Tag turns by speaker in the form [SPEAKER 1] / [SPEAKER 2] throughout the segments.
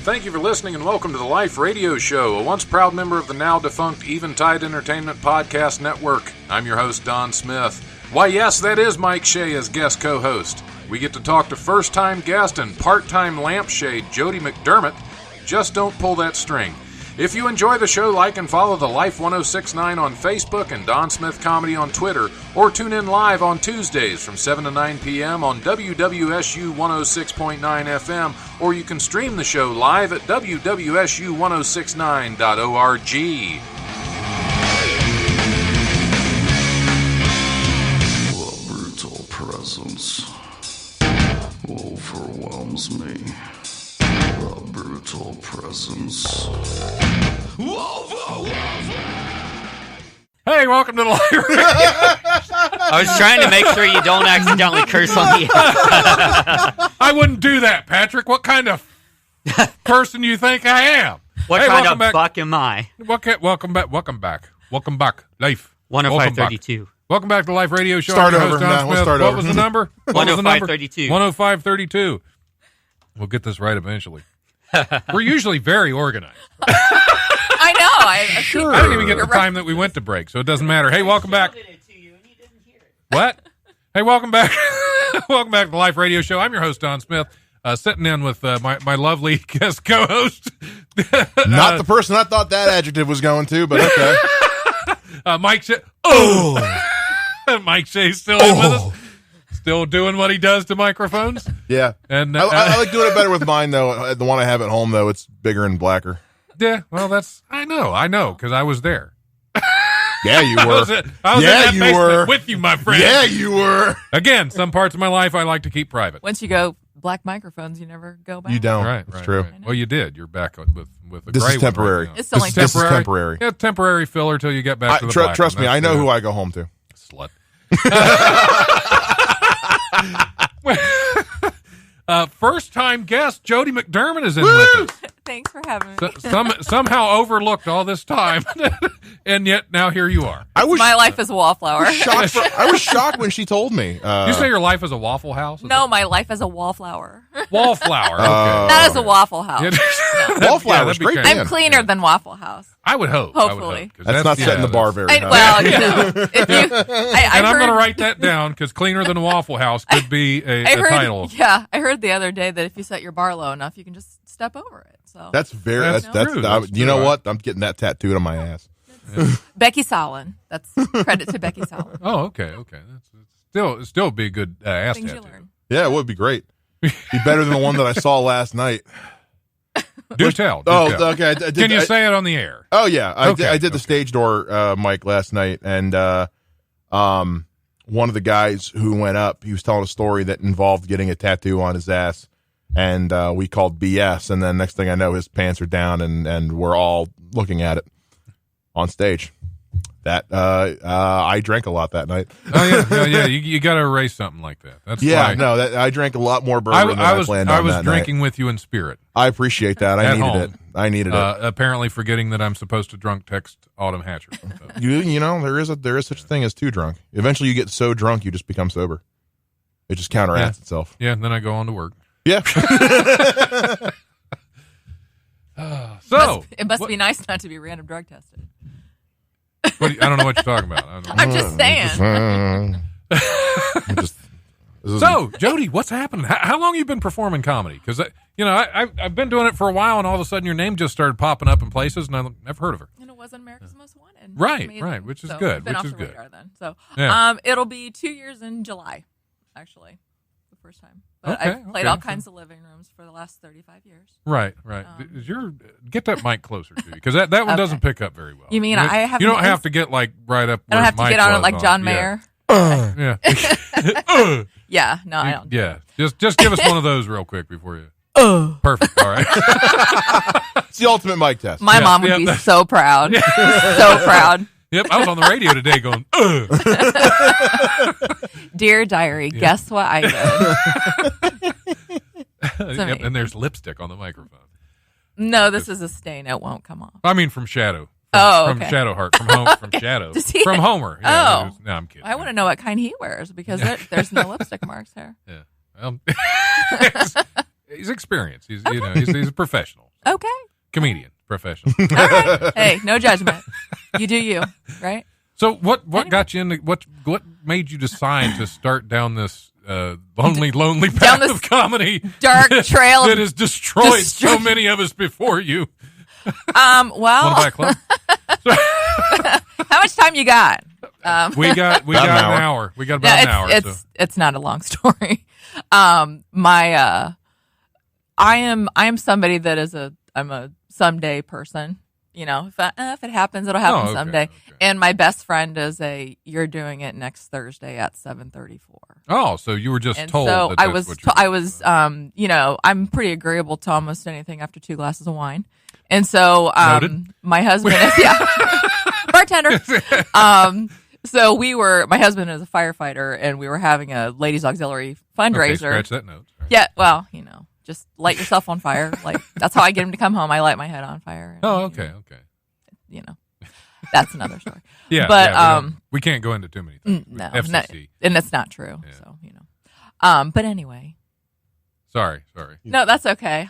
[SPEAKER 1] Thank you for listening and welcome to the Life Radio Show, a once proud member of the now defunct Eventide Entertainment Podcast Network. I'm your host, Don Smith. Why, yes, that is Mike Shea as guest co-host. We get to talk to first-time guest and part-time lampshade Jody McDermott. Just don't pull that string. If you enjoy the show, like and follow the Life 1069 on Facebook and Don Smith Comedy on Twitter, or tune in live on Tuesdays from 7 to 9 p.m. on WWSU 106.9 FM, or you can stream the show live at wwsu1069.org.
[SPEAKER 2] The brutal presence overwhelms me. The brutal presence overwhelms me.
[SPEAKER 1] Hey, welcome to the Life Radio Show.
[SPEAKER 3] I was trying to make sure you don't accidentally curse on the
[SPEAKER 1] I wouldn't do that, Patrick. What kind of person do you think I am?
[SPEAKER 3] What kind of buck am I?
[SPEAKER 1] Welcome back, Life.
[SPEAKER 3] 105.32.
[SPEAKER 1] Welcome back to the Life Radio Show.
[SPEAKER 4] Start over. No, we'll start
[SPEAKER 1] what
[SPEAKER 4] over.
[SPEAKER 1] Was the number?
[SPEAKER 3] 105.32.
[SPEAKER 1] 105.32. We'll get this right eventually. We're usually very organized.
[SPEAKER 5] I know. I
[SPEAKER 1] didn't even get the time that we went to break, so it doesn't matter. Hey, welcome back. What? Hey, welcome back. Welcome back to the Life Radio Show. I'm your host, Don Smith, sitting in with my lovely guest co-host.
[SPEAKER 4] Not the person I thought that adjective was going to, but okay.
[SPEAKER 1] Mike Shea. Oh! Mike Shea's still in with us. Still doing what he does to microphones.
[SPEAKER 4] Yeah.
[SPEAKER 1] And
[SPEAKER 4] I like doing it better with mine, though. The one I have at home, though, it's bigger and blacker.
[SPEAKER 1] Yeah, well, I know, because I was there.
[SPEAKER 4] Yeah, you were.
[SPEAKER 1] I was in that basement with you, my friend.
[SPEAKER 4] Yeah, you were.
[SPEAKER 1] Again, some parts of my life I like to keep private.
[SPEAKER 5] Once you go black microphones, you never go back.
[SPEAKER 4] You don't.
[SPEAKER 1] Right,
[SPEAKER 4] That's
[SPEAKER 1] right,
[SPEAKER 4] true.
[SPEAKER 1] Right. Well, you did. You're back with the
[SPEAKER 4] This
[SPEAKER 1] gray
[SPEAKER 4] is temporary.
[SPEAKER 1] One right now.
[SPEAKER 5] It's only
[SPEAKER 4] This is temporary.
[SPEAKER 1] Yeah, temporary filler till you get back to the black.
[SPEAKER 4] Trust me, I know who I go home to.
[SPEAKER 1] Slut. First-time guest Jody McDermott is in with us.
[SPEAKER 5] Thanks for having me.
[SPEAKER 1] Somehow overlooked all this time, and yet now here you are.
[SPEAKER 5] My life is a wallflower.
[SPEAKER 4] I was shocked when she told me.
[SPEAKER 1] You say your life is a Waffle House?
[SPEAKER 5] No, my life is a wallflower.
[SPEAKER 1] Wallflower. Okay.
[SPEAKER 5] Not as a Waffle House.
[SPEAKER 4] Wallflower is great.
[SPEAKER 5] I'm cleaner than Waffle House.
[SPEAKER 1] I would hope.
[SPEAKER 5] Hopefully.
[SPEAKER 4] That's not setting the bar very high.
[SPEAKER 5] Well, you know.
[SPEAKER 1] And I'm going to write that down because cleaner than a Waffle House could be a title.
[SPEAKER 5] Yeah, I heard the other day that if you set your bar low enough, you can just step over it. So
[SPEAKER 4] That's
[SPEAKER 1] true.
[SPEAKER 4] you know what? I'm getting that tattooed on my ass.
[SPEAKER 5] Becky Solon. That's credit to Becky Solon.
[SPEAKER 1] Oh, okay. That's still be a good ass
[SPEAKER 5] Things
[SPEAKER 1] tattoo.
[SPEAKER 5] you learn.
[SPEAKER 4] Yeah, it would be great. Be better than the one that I saw last night.
[SPEAKER 1] Do tell.
[SPEAKER 4] Okay.
[SPEAKER 1] Can you say it on the air?
[SPEAKER 4] Oh yeah, I did the stage door mic last night, and one of the guys who went up, he was telling a story that involved getting a tattoo on his ass, and we called BS, and then next thing I know, his pants are down, and we're all looking at it on stage. That I drank a lot that night.
[SPEAKER 1] Oh yeah. You got to erase something like that. That's why.
[SPEAKER 4] No, I drank a lot more bourbon than I planned on.
[SPEAKER 1] I was
[SPEAKER 4] that
[SPEAKER 1] drinking
[SPEAKER 4] night.
[SPEAKER 1] with you in spirit.
[SPEAKER 4] I appreciate that. I needed it.
[SPEAKER 1] Apparently, forgetting that I'm supposed to drunk text Autumn Hatcher. So.
[SPEAKER 4] You know there is such a thing as too drunk. Eventually, you get so drunk you just become sober. It just counteracts itself.
[SPEAKER 1] Yeah, and then I go on to work.
[SPEAKER 4] Yeah.
[SPEAKER 5] It must be nice not to be random drug tested.
[SPEAKER 1] I don't know what you're talking about.
[SPEAKER 5] I'm just saying.
[SPEAKER 1] So, Jody, what's happening? How long have you been performing comedy? Because I've been doing it for a while, and all of a sudden your name just started popping up in places, and I've never heard of her.
[SPEAKER 5] And it wasn't America's Most Wanted.
[SPEAKER 1] Right, which is good.
[SPEAKER 5] I've been
[SPEAKER 1] which
[SPEAKER 5] off
[SPEAKER 1] is
[SPEAKER 5] the
[SPEAKER 1] good.
[SPEAKER 5] radar then. So,
[SPEAKER 1] Yeah.
[SPEAKER 5] it'll be 2 years in July, actually, the first time. But
[SPEAKER 1] Okay,
[SPEAKER 5] I've played all kinds of living rooms for the last 35 years.
[SPEAKER 1] Right. Get that mic closer to you, because that one doesn't pick up very well.
[SPEAKER 5] You mean I have?
[SPEAKER 1] You don't have to get like right up.
[SPEAKER 5] I don't have to get on it like John Mayer.
[SPEAKER 1] Yeah.
[SPEAKER 5] Yeah. No, I don't.
[SPEAKER 1] Yeah. Just give us one of those real quick before you. Perfect. All right.
[SPEAKER 4] It's the ultimate mic test.
[SPEAKER 5] My mom would be so proud. So proud.
[SPEAKER 1] Yep, I was on the radio today going,
[SPEAKER 5] Dear Diary, guess what I did?
[SPEAKER 1] Yep, and there's lipstick on the microphone.
[SPEAKER 5] No, this is a stain. It won't come off.
[SPEAKER 1] I mean from Shadow.
[SPEAKER 5] From
[SPEAKER 1] Shadowheart. From Shadow. From Homer. Yeah, no, I'm kidding.
[SPEAKER 5] I want to know what kind he wears because there's no lipstick marks there.
[SPEAKER 1] Yeah. Well, he's experienced. He's a professional.
[SPEAKER 5] Okay.
[SPEAKER 1] Comedian, professional.
[SPEAKER 5] All right. Hey, no judgment. You do you, right?
[SPEAKER 1] So what got you into what made you decide to start down this lonely path
[SPEAKER 5] this
[SPEAKER 1] of comedy
[SPEAKER 5] dark trail
[SPEAKER 1] that has destroyed so many of us before you?
[SPEAKER 5] Well,
[SPEAKER 1] Want to buy a club?
[SPEAKER 5] how much time you got?
[SPEAKER 1] We got an hour. We got about an hour.
[SPEAKER 5] It's not a long story. I am somebody that I'm a someday person. You know, if it happens, it'll happen someday.
[SPEAKER 1] Okay.
[SPEAKER 5] And my best friend is you're doing it next Thursday at 7:34.
[SPEAKER 1] Oh, so you were just told.
[SPEAKER 5] So
[SPEAKER 1] that that's what
[SPEAKER 5] I was, you know, I'm pretty agreeable to almost anything after 2 glasses of wine. And so, my husband is, bartender. So my husband is a firefighter, and we were having a ladies auxiliary fundraiser.
[SPEAKER 1] Okay, scratch that note. Right.
[SPEAKER 5] Yeah, well, you know, just light yourself on fire. Like, that's how I get him to come home. I light my head on fire. And,
[SPEAKER 1] Okay.
[SPEAKER 5] You know, that's another story.
[SPEAKER 1] Yeah,
[SPEAKER 5] but
[SPEAKER 1] we can't go into too many things.
[SPEAKER 5] no,
[SPEAKER 1] FCC.
[SPEAKER 5] and that's not true.
[SPEAKER 1] Yeah.
[SPEAKER 5] So, you know, but anyway.
[SPEAKER 1] Sorry.
[SPEAKER 5] No, that's okay.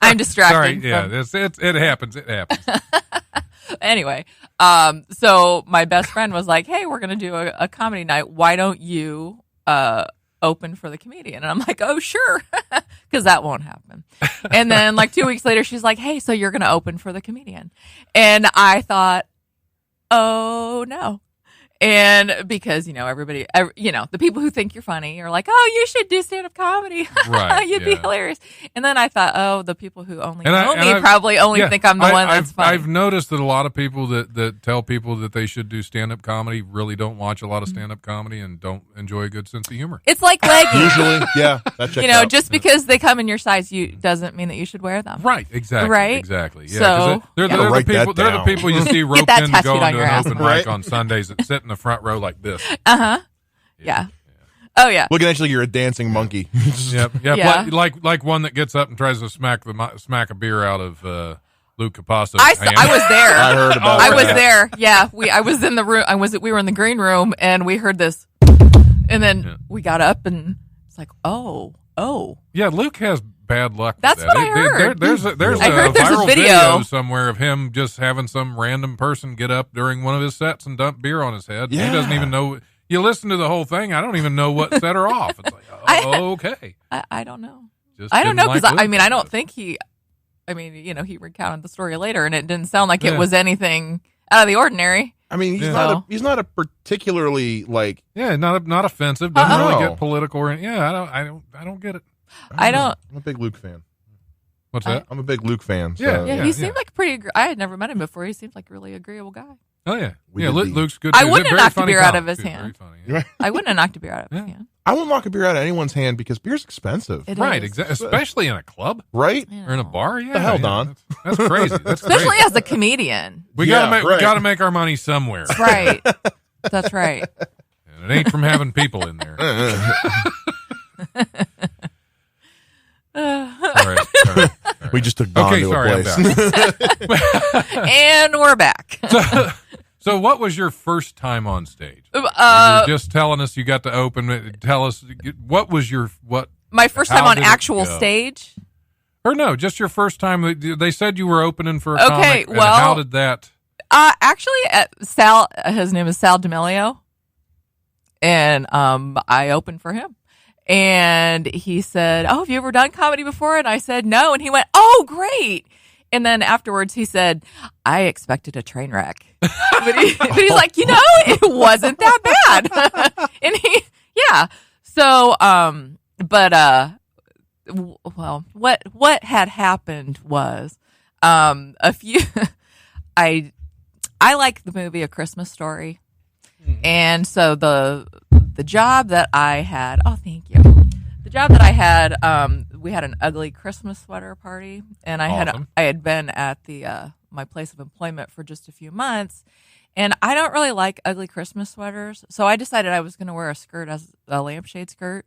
[SPEAKER 5] I'm distracted.
[SPEAKER 1] Sorry, yeah, it happens. It happens.
[SPEAKER 5] Anyway, so my best friend was like, "Hey, we're gonna do a comedy night. Why don't you open for the comedian?" And I'm like, "Oh, sure," because that won't happen. And then like 2 weeks later, she's like, "Hey, so you're gonna open for the comedian?" And I thought, "Oh no." And because, you know, everybody, you know, the people who think you're funny are like, "Oh, you should do stand-up comedy.
[SPEAKER 1] Right,
[SPEAKER 5] You'd be hilarious." And then I thought, oh, the people who only know me
[SPEAKER 1] I've-
[SPEAKER 5] probably only think I'm the one that's funny.
[SPEAKER 1] I've noticed that a lot of people that tell people that they should do stand-up comedy really don't watch a lot of stand-up comedy and don't enjoy a good sense of humor.
[SPEAKER 5] It's like leggings.
[SPEAKER 4] Usually, yeah, that checks
[SPEAKER 5] You know,
[SPEAKER 4] out.
[SPEAKER 5] just because they come in your size, doesn't mean that you should wear them.
[SPEAKER 1] Right, exactly.
[SPEAKER 5] Right?
[SPEAKER 1] Exactly. Yeah,
[SPEAKER 5] So,
[SPEAKER 1] 'cause they're
[SPEAKER 5] yeah.
[SPEAKER 1] the
[SPEAKER 4] Write that
[SPEAKER 1] people. They're the
[SPEAKER 4] down.
[SPEAKER 1] people you see roped
[SPEAKER 5] that
[SPEAKER 1] in to
[SPEAKER 5] tattooed
[SPEAKER 1] go
[SPEAKER 5] on
[SPEAKER 1] into
[SPEAKER 5] your
[SPEAKER 1] an
[SPEAKER 5] ass.
[SPEAKER 1] open mic
[SPEAKER 4] Right.
[SPEAKER 1] on Sundays that sit in the front row like this.
[SPEAKER 5] Yeah. Oh yeah.
[SPEAKER 4] Looking at you like you're a dancing monkey.
[SPEAKER 1] Yep.
[SPEAKER 5] Yeah.
[SPEAKER 1] Like one that gets up and tries to smack a beer out of Luke Capasso's
[SPEAKER 5] I
[SPEAKER 1] hand.
[SPEAKER 5] was there.
[SPEAKER 4] I heard about
[SPEAKER 5] I
[SPEAKER 4] that.
[SPEAKER 5] was there. Yeah. I was in the room. We were in the green room and we heard this, and then we got up and it's like, oh.
[SPEAKER 1] Yeah, Luke has bad luck with
[SPEAKER 5] That's
[SPEAKER 1] that.
[SPEAKER 5] what I heard.
[SPEAKER 1] There's a
[SPEAKER 5] I heard there's a
[SPEAKER 1] viral
[SPEAKER 5] video.
[SPEAKER 1] somewhere of him just having some random person get up during one of his sets and dump beer on his head.
[SPEAKER 4] Yeah.
[SPEAKER 1] He doesn't even know. You listen to the whole thing. I don't even know what set her off. It's like, okay.
[SPEAKER 5] I don't know.
[SPEAKER 1] Just
[SPEAKER 5] I don't know
[SPEAKER 1] didn't
[SPEAKER 5] because
[SPEAKER 1] like
[SPEAKER 5] I mean I
[SPEAKER 1] Luke.
[SPEAKER 5] don't think he. I mean, you know, he recounted the story later, and it didn't sound like
[SPEAKER 1] Yeah.
[SPEAKER 5] it was anything out of the ordinary.
[SPEAKER 4] I mean,
[SPEAKER 1] Yeah.
[SPEAKER 4] he's not a particularly like.
[SPEAKER 1] Yeah, not offensive. Doesn't
[SPEAKER 4] Uh-oh.
[SPEAKER 1] really get political. Or, yeah, I don't get it.
[SPEAKER 5] I don't.
[SPEAKER 4] I'm a big Luke fan.
[SPEAKER 1] What's that?
[SPEAKER 4] I'm a big Luke fan. So.
[SPEAKER 1] Yeah,
[SPEAKER 5] Yeah, he seemed like pretty. I had never met him before. He seemed like a really agreeable guy.
[SPEAKER 1] Oh yeah,
[SPEAKER 4] We
[SPEAKER 1] yeah.
[SPEAKER 4] did the-
[SPEAKER 1] Luke's good.
[SPEAKER 5] I
[SPEAKER 1] He's
[SPEAKER 5] wouldn't
[SPEAKER 1] a
[SPEAKER 5] have
[SPEAKER 1] very
[SPEAKER 5] knocked a
[SPEAKER 1] funny
[SPEAKER 5] beer out
[SPEAKER 1] comic,
[SPEAKER 5] of his
[SPEAKER 1] too.
[SPEAKER 5] hand.
[SPEAKER 1] Very funny. Yeah.
[SPEAKER 5] I wouldn't have knocked a beer out of his
[SPEAKER 1] Yeah.
[SPEAKER 5] hand.
[SPEAKER 4] I won't knock a beer out of anyone's hand because beer's expensive,
[SPEAKER 5] It
[SPEAKER 1] Right,
[SPEAKER 5] is.
[SPEAKER 1] exactly. Especially in a club
[SPEAKER 4] right?
[SPEAKER 5] Yeah.
[SPEAKER 1] or in a bar. Yeah,
[SPEAKER 4] The hell,
[SPEAKER 1] yeah,
[SPEAKER 4] Don?
[SPEAKER 1] That's crazy. That's
[SPEAKER 5] Especially
[SPEAKER 1] crazy.
[SPEAKER 5] as a comedian.
[SPEAKER 1] We
[SPEAKER 4] Yeah,
[SPEAKER 1] gotta
[SPEAKER 4] right.
[SPEAKER 1] we gotta make our money somewhere,
[SPEAKER 5] That's right. That's right.
[SPEAKER 1] and it ain't from having people in there. All right.
[SPEAKER 4] We just took Don
[SPEAKER 1] Okay,
[SPEAKER 4] to
[SPEAKER 1] sorry.
[SPEAKER 4] a
[SPEAKER 1] I'm
[SPEAKER 4] place.
[SPEAKER 1] back.
[SPEAKER 5] And we're back.
[SPEAKER 1] So, what was your first time on stage? You were just telling us you got to open. Tell us what was what?
[SPEAKER 5] My first
[SPEAKER 1] How
[SPEAKER 5] time on
[SPEAKER 1] did it
[SPEAKER 5] actual
[SPEAKER 1] go?
[SPEAKER 5] stage.
[SPEAKER 1] Or no, just your first time. They said you were opening for a
[SPEAKER 5] Okay,
[SPEAKER 1] comic. And
[SPEAKER 5] well-
[SPEAKER 1] how did that?
[SPEAKER 5] Actually, Sal. His name is Sal D'Amelio, and I opened for him. And he said, "Oh, have you ever done comedy before?" And I said, "No." And he went, "Oh, great." And then afterwards, he said, "I expected a train wreck," but he's like, it wasn't that bad. And yeah. So, well, what had happened was, a few. I like the movie A Christmas Story, and so the job that I had. Oh, thank you. The job that I had, we had an ugly Christmas sweater party, and
[SPEAKER 1] Awesome.
[SPEAKER 5] I had been at the my place of employment for just a few months, and I don't really like ugly Christmas sweaters, so I decided I was going to wear a skirt as a lampshade skirt,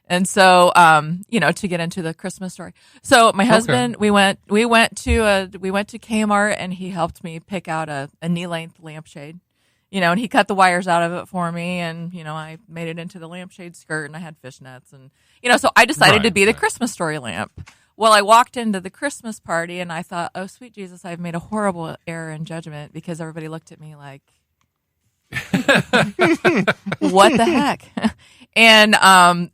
[SPEAKER 5] and so to get into the Christmas story. So my husband, we went to Kmart, and he helped me pick out a knee length lampshade. and he cut the wires out of it for me, and I made it into the lampshade skirt, and I had fishnets, and so I decided to be the Christmas story lamp. Well, I walked into the Christmas party, and I thought, oh, sweet Jesus, I've made a horrible error in judgment, because everybody looked at me like, what the heck? And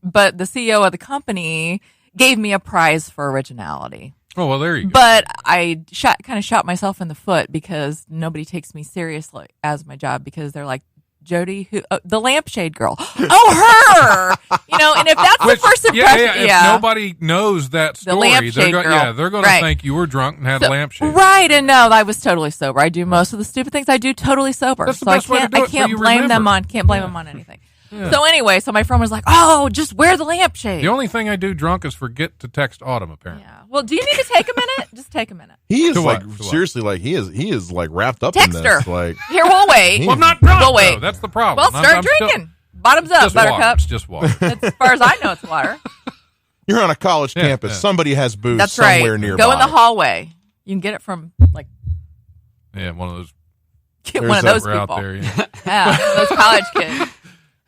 [SPEAKER 5] but the CEO of the company gave me a prize for originality.
[SPEAKER 1] Oh, well, there you go.
[SPEAKER 5] But I kind of shot myself in the foot, because nobody takes me seriously as my job, because they're like, Jody, the lampshade girl. Oh, her! And if that's the first impression,
[SPEAKER 1] if nobody knows that story, they're going to think you were drunk and had a lampshade.
[SPEAKER 5] Right, and no, I was totally sober. I do most of the stupid things I do totally sober.
[SPEAKER 1] That's the best way to do it,
[SPEAKER 5] I can't blame them on anything.
[SPEAKER 1] Yeah.
[SPEAKER 5] So anyway, my friend was like, "Oh, just wear the lampshade."
[SPEAKER 1] The only thing I do drunk is forget to text Autumn. Apparently.
[SPEAKER 5] Yeah. Well, do you need to take a minute? Just take a minute.
[SPEAKER 4] He is
[SPEAKER 1] To
[SPEAKER 4] seriously like he is like wrapped up
[SPEAKER 5] Text
[SPEAKER 4] in
[SPEAKER 5] her.
[SPEAKER 4] this. Like,
[SPEAKER 5] Here, we'll wait.
[SPEAKER 1] Well, I'm not drunk.
[SPEAKER 5] We'll wait.
[SPEAKER 1] Though. That's the problem.
[SPEAKER 5] Well, start drinking. Bottoms up,
[SPEAKER 1] Just water.
[SPEAKER 5] Buttercup.
[SPEAKER 1] It's just water.
[SPEAKER 5] As far as I know, it's water.
[SPEAKER 4] you're on a college campus.
[SPEAKER 1] Yeah.
[SPEAKER 4] Somebody has booze
[SPEAKER 5] That's
[SPEAKER 4] somewhere
[SPEAKER 5] right.
[SPEAKER 4] nearby.
[SPEAKER 5] Go in the hallway. You can get it from
[SPEAKER 1] One of those.
[SPEAKER 5] one of those
[SPEAKER 1] We're
[SPEAKER 5] people.
[SPEAKER 1] out there. Yeah.
[SPEAKER 5] Yeah, those college kids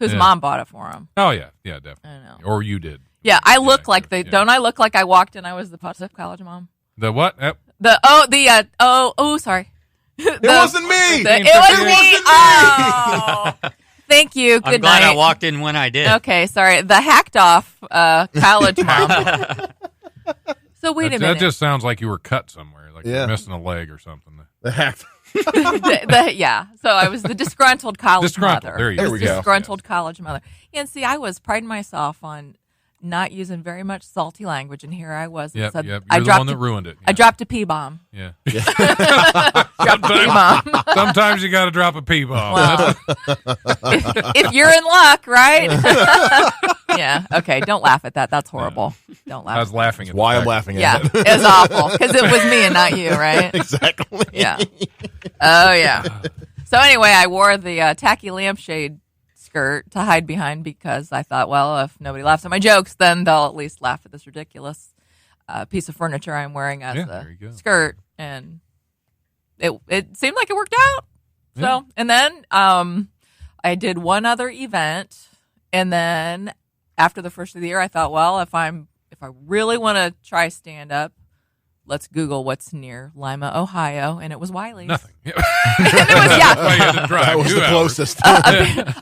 [SPEAKER 5] whose mom bought it for them.
[SPEAKER 1] Oh yeah, definitely.
[SPEAKER 5] I know.
[SPEAKER 1] Or you did.
[SPEAKER 5] Yeah, I look like
[SPEAKER 1] yeah.
[SPEAKER 5] Don't I look like I walked in? I was the Pacific College mom.
[SPEAKER 1] The what?
[SPEAKER 5] Sorry.
[SPEAKER 4] It wasn't me.
[SPEAKER 5] It was me. Oh, thank you. Good
[SPEAKER 3] I'm glad
[SPEAKER 5] night.
[SPEAKER 3] I walked in when I did.
[SPEAKER 5] Okay, sorry. The hacked off college mom. So wait a minute.
[SPEAKER 1] That just sounds like you were cut somewhere, like
[SPEAKER 4] Yeah.
[SPEAKER 1] you're missing a leg or something.
[SPEAKER 4] The hacked.
[SPEAKER 5] Yeah. So I was the disgruntled college mother.
[SPEAKER 1] There you
[SPEAKER 4] There
[SPEAKER 1] go.
[SPEAKER 4] we go.
[SPEAKER 5] Disgruntled college mother. And see, I was priding myself on not using very much salty language, and here I was.
[SPEAKER 1] Yep.
[SPEAKER 5] Said,
[SPEAKER 1] You're
[SPEAKER 5] I
[SPEAKER 1] the
[SPEAKER 5] dropped
[SPEAKER 1] one that ruined it.
[SPEAKER 5] I dropped a P-bomb.
[SPEAKER 1] Yeah.
[SPEAKER 5] Dropped a P-bomb.
[SPEAKER 1] Sometimes you got to drop a P-bomb.
[SPEAKER 5] Well, if you're in luck, right? Yeah. Okay. Don't laugh at that. That's horrible. Don't laugh.
[SPEAKER 1] I was laughing at
[SPEAKER 4] Why
[SPEAKER 1] the
[SPEAKER 4] I'm
[SPEAKER 1] fact-
[SPEAKER 4] laughing
[SPEAKER 5] Yeah,
[SPEAKER 4] at it.
[SPEAKER 5] it was awful because it was me and not you, right?
[SPEAKER 4] Exactly.
[SPEAKER 5] Yeah. Oh yeah. So anyway, I wore the tacky lampshade skirt to hide behind because I thought, well, if nobody laughs at my jokes, then they'll at least laugh at this ridiculous piece of furniture I'm wearing as
[SPEAKER 1] there you go.
[SPEAKER 5] the skirt, and it seemed like it worked out.
[SPEAKER 1] Yeah.
[SPEAKER 5] So, and then I did one other event, and then after the first of the year, I thought, well, if I really want to try stand up, let's Google what's near Lima, Ohio, and it was Wiley's.
[SPEAKER 1] Nothing. Yeah.
[SPEAKER 5] And it was, yeah.
[SPEAKER 1] Why you had to drive
[SPEAKER 4] That was
[SPEAKER 1] 2
[SPEAKER 4] the
[SPEAKER 1] hours.
[SPEAKER 4] closest.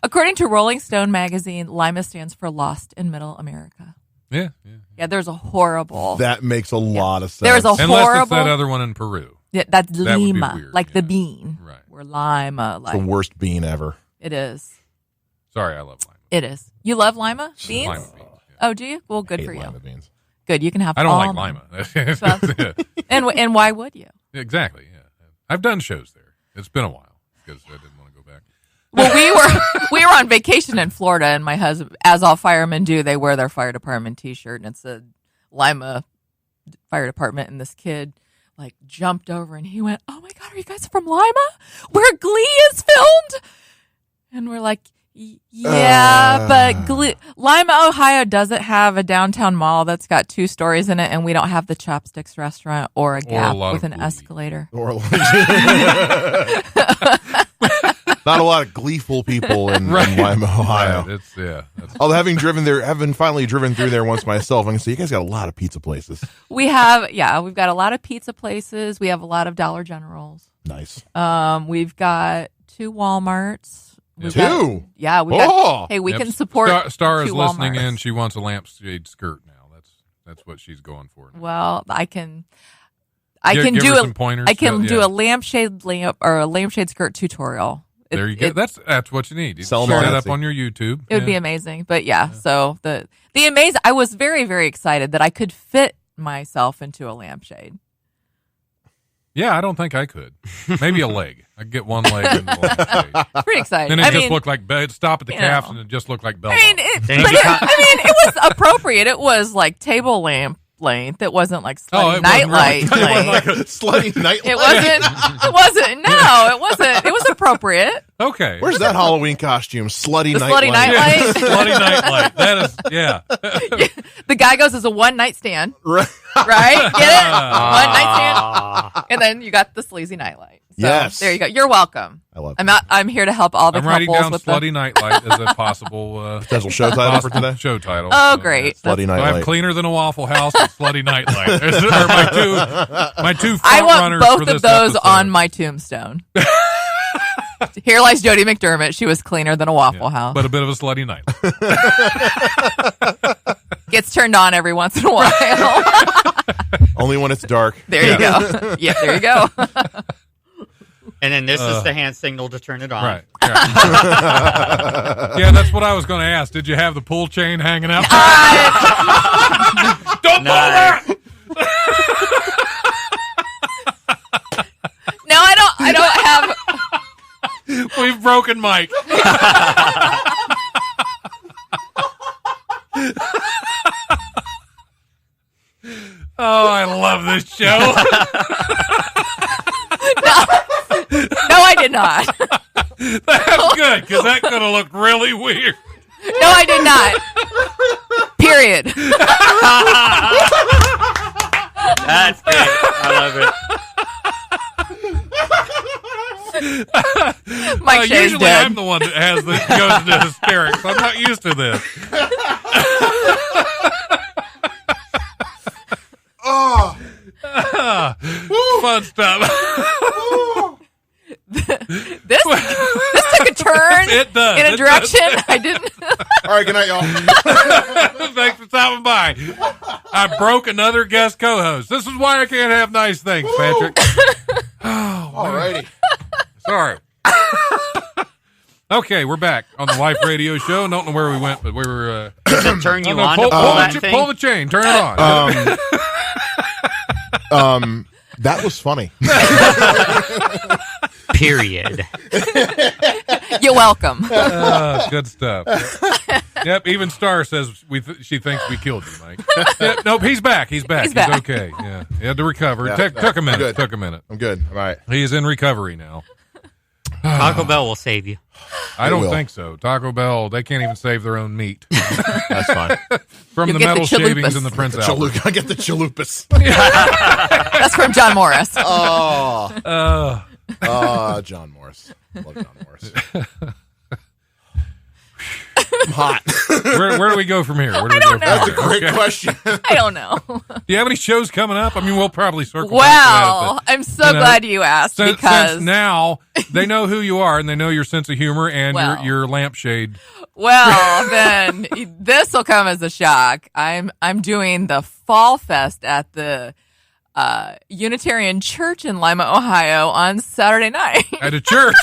[SPEAKER 5] According to Rolling Stone magazine, Lima stands for Lost in Middle America.
[SPEAKER 1] Yeah.
[SPEAKER 5] Yeah, there's a horrible.
[SPEAKER 4] That makes a lot of sense.
[SPEAKER 5] There was a
[SPEAKER 1] Unless
[SPEAKER 5] horrible.
[SPEAKER 1] it's that other one in Peru.
[SPEAKER 5] Yeah, that's
[SPEAKER 1] That would be
[SPEAKER 5] Lima,
[SPEAKER 1] weird,
[SPEAKER 5] like
[SPEAKER 1] yeah.
[SPEAKER 5] the bean.
[SPEAKER 1] Right.
[SPEAKER 5] We're Lima,
[SPEAKER 4] the
[SPEAKER 5] like
[SPEAKER 4] worst bean ever.
[SPEAKER 5] it is.
[SPEAKER 1] Sorry, I love lima.
[SPEAKER 5] It is. You love lima beans?
[SPEAKER 1] Lima beans. Yeah.
[SPEAKER 5] Oh, do you? Well, good
[SPEAKER 4] Hate
[SPEAKER 5] for you.
[SPEAKER 4] lima beans.
[SPEAKER 5] Good. You can have.
[SPEAKER 1] I don't
[SPEAKER 5] all
[SPEAKER 1] like
[SPEAKER 5] mine.
[SPEAKER 1] lima.
[SPEAKER 5] So- And why would you?
[SPEAKER 1] Exactly. Yeah. I've done shows there. It's been a while because I didn't want to go back.
[SPEAKER 5] Well, we were on vacation in Florida, and my husband, as all firemen do, they wear their fire department T-shirt, and it's a Lima Fire Department, and this kid like jumped over and he went, "Oh my God, are you guys from Lima, where Glee is filmed?" And we're like, "Yeah, but Lima, Ohio doesn't have a downtown mall that's got 2 stories in it, and we don't have the Chopsticks restaurant or a Gap
[SPEAKER 1] lot
[SPEAKER 5] with
[SPEAKER 1] of
[SPEAKER 5] an
[SPEAKER 1] Glee.
[SPEAKER 5] escalator."
[SPEAKER 4] Or not a lot of gleeful people in Lima, Ohio.
[SPEAKER 1] Right. It's That's,
[SPEAKER 4] Although having finally driven through there once myself, I can say you guys got a lot of pizza places.
[SPEAKER 5] We've got a lot of pizza places. We have a lot of Dollar Generals.
[SPEAKER 4] Nice.
[SPEAKER 5] We've got 2 Walmarts. We've
[SPEAKER 4] 2?
[SPEAKER 5] got- yeah, we
[SPEAKER 4] Oh.
[SPEAKER 5] got. Hey, we
[SPEAKER 1] Yep.
[SPEAKER 5] can support.
[SPEAKER 1] Star is
[SPEAKER 5] 2
[SPEAKER 1] listening
[SPEAKER 5] Walmarts.
[SPEAKER 1] in. She wants a lampshade skirt now. That's what she's going for.
[SPEAKER 5] Well, I can
[SPEAKER 1] Give
[SPEAKER 5] do
[SPEAKER 1] her
[SPEAKER 5] a
[SPEAKER 1] some pointers.
[SPEAKER 5] I can
[SPEAKER 1] Yeah.
[SPEAKER 5] do a lampshade lamp or a lampshade skirt tutorial.
[SPEAKER 1] There you go. That's what you need. You
[SPEAKER 4] Sell 'em
[SPEAKER 1] set
[SPEAKER 4] on
[SPEAKER 1] that up
[SPEAKER 4] Etsy.
[SPEAKER 1] on your YouTube.
[SPEAKER 5] It would be amazing. But yeah, so the amazing. I was very, very excited that I could fit myself into a lampshade.
[SPEAKER 1] Yeah, I don't think I could. Maybe a leg. I'd get one leg in the lampshade.
[SPEAKER 5] Pretty excited.
[SPEAKER 1] Then it
[SPEAKER 5] I
[SPEAKER 1] just
[SPEAKER 5] mean,
[SPEAKER 1] looked like stop at the
[SPEAKER 5] you
[SPEAKER 1] calves
[SPEAKER 5] know.
[SPEAKER 1] and it just looked like bell.
[SPEAKER 5] I mean,
[SPEAKER 1] bottoms.
[SPEAKER 5] it was appropriate. It was like table lamp length. It wasn't like slutty
[SPEAKER 1] it wasn't
[SPEAKER 5] nightlight
[SPEAKER 1] really-
[SPEAKER 5] length.
[SPEAKER 4] Like a slutty night.
[SPEAKER 5] It wasn't. No, it wasn't. It was appropriate.
[SPEAKER 1] Okay.
[SPEAKER 4] Where's that Halloween costume? Slutty
[SPEAKER 5] The
[SPEAKER 4] night.
[SPEAKER 5] slutty
[SPEAKER 4] light.
[SPEAKER 5] nightlight.
[SPEAKER 1] Slutty nightlight. That is, yeah.
[SPEAKER 5] The guy goes as a one night stand,
[SPEAKER 4] Right.
[SPEAKER 5] right? Get it? One night stand, and then you got the sleazy nightlight. So,
[SPEAKER 4] Yes.
[SPEAKER 5] there you go. You're welcome.
[SPEAKER 4] I love
[SPEAKER 5] I'm here to help all the
[SPEAKER 1] I'm writing
[SPEAKER 5] couples
[SPEAKER 1] down
[SPEAKER 5] with
[SPEAKER 1] Slutty Nightlight as a possible
[SPEAKER 4] potential show title for today.
[SPEAKER 1] show title.
[SPEAKER 5] Oh, great.
[SPEAKER 4] Slutty
[SPEAKER 1] So I
[SPEAKER 4] Night
[SPEAKER 1] have Cleaner Than a Waffle House and Slutty Nightlight. Those are my two front
[SPEAKER 5] I want
[SPEAKER 1] runners
[SPEAKER 5] both
[SPEAKER 1] for
[SPEAKER 5] of
[SPEAKER 1] this
[SPEAKER 5] those
[SPEAKER 1] episode.
[SPEAKER 5] on my tombstone. Here lies Jody McDermott. She was cleaner than a Waffle House.
[SPEAKER 1] But a bit of a slutty night.
[SPEAKER 5] Gets turned on every once in a while.
[SPEAKER 4] Only when it's dark.
[SPEAKER 5] There you go. Yeah, there you go.
[SPEAKER 3] And then this is the hand signal to turn it on.
[SPEAKER 1] Right. Yeah. Yeah, that's what I was going to ask. Did you have the pull chain hanging out? Don't pull that!
[SPEAKER 5] No, I don't have.
[SPEAKER 1] We've broken Mike. Oh, I love this show.
[SPEAKER 5] No, I did not.
[SPEAKER 1] That's good, because that could have looked really weird.
[SPEAKER 5] No, I did not. Period.
[SPEAKER 3] That's great. I love it.
[SPEAKER 5] Mike Shea's
[SPEAKER 1] Usually
[SPEAKER 5] dead.
[SPEAKER 1] I'm the one that has this goes into hysterics. I'm not used to this. Fun stuff.
[SPEAKER 5] This took a turn
[SPEAKER 1] It does.
[SPEAKER 5] in a
[SPEAKER 1] It
[SPEAKER 5] direction I didn't.
[SPEAKER 4] All right, good night, y'all.
[SPEAKER 1] Thanks for stopping by. I broke another guest co-host. This is why I can't have nice things, Patrick.
[SPEAKER 4] All righty.
[SPEAKER 1] Sorry. Okay, we're back on the Life Radio Show. Don't know where we went, but we were.
[SPEAKER 3] Does it turn you on
[SPEAKER 1] pull,
[SPEAKER 3] to pull that
[SPEAKER 1] the,
[SPEAKER 3] thing?
[SPEAKER 1] pull the chain. Turn it on.
[SPEAKER 4] That was funny.
[SPEAKER 3] Period.
[SPEAKER 5] You're welcome.
[SPEAKER 1] Good stuff. Yep. Even Star says she thinks we killed you, Mike. Yep, nope. He's back. He's back. He's
[SPEAKER 5] back.
[SPEAKER 1] okay. Yeah. He had to recover.
[SPEAKER 4] Yeah,
[SPEAKER 1] Took a minute.
[SPEAKER 4] good.
[SPEAKER 1] Took a minute.
[SPEAKER 4] I'm good. All right.
[SPEAKER 1] He's in recovery now.
[SPEAKER 3] Taco Bell will save you.
[SPEAKER 1] I don't
[SPEAKER 4] will.
[SPEAKER 1] think so. Taco Bell, they can't even save their own meat
[SPEAKER 4] That's fine.
[SPEAKER 1] from
[SPEAKER 5] You'll
[SPEAKER 1] the
[SPEAKER 5] get the
[SPEAKER 1] metal
[SPEAKER 5] chalupas.
[SPEAKER 1] shavings and the Prince Albert.
[SPEAKER 4] I get the chalupas.
[SPEAKER 5] That's from John Morris.
[SPEAKER 4] John Morris. Love John Morris. I'm hot.
[SPEAKER 1] Where do we go from here? Where do we go from
[SPEAKER 4] That's a
[SPEAKER 1] here?
[SPEAKER 4] great
[SPEAKER 1] Okay.
[SPEAKER 4] question.
[SPEAKER 5] I don't know.
[SPEAKER 1] Do you have any shows coming up? I mean, we'll probably circle back to that.
[SPEAKER 5] Well,
[SPEAKER 1] but,
[SPEAKER 5] I'm so glad you asked
[SPEAKER 1] since
[SPEAKER 5] because
[SPEAKER 1] now they know who you are and they know your sense of humor and
[SPEAKER 5] Well.
[SPEAKER 1] your lampshade.
[SPEAKER 5] well, then this will come as a shock. I'm doing the Fall Fest at the Unitarian Church in Lima, Ohio on Saturday night.
[SPEAKER 1] At a church.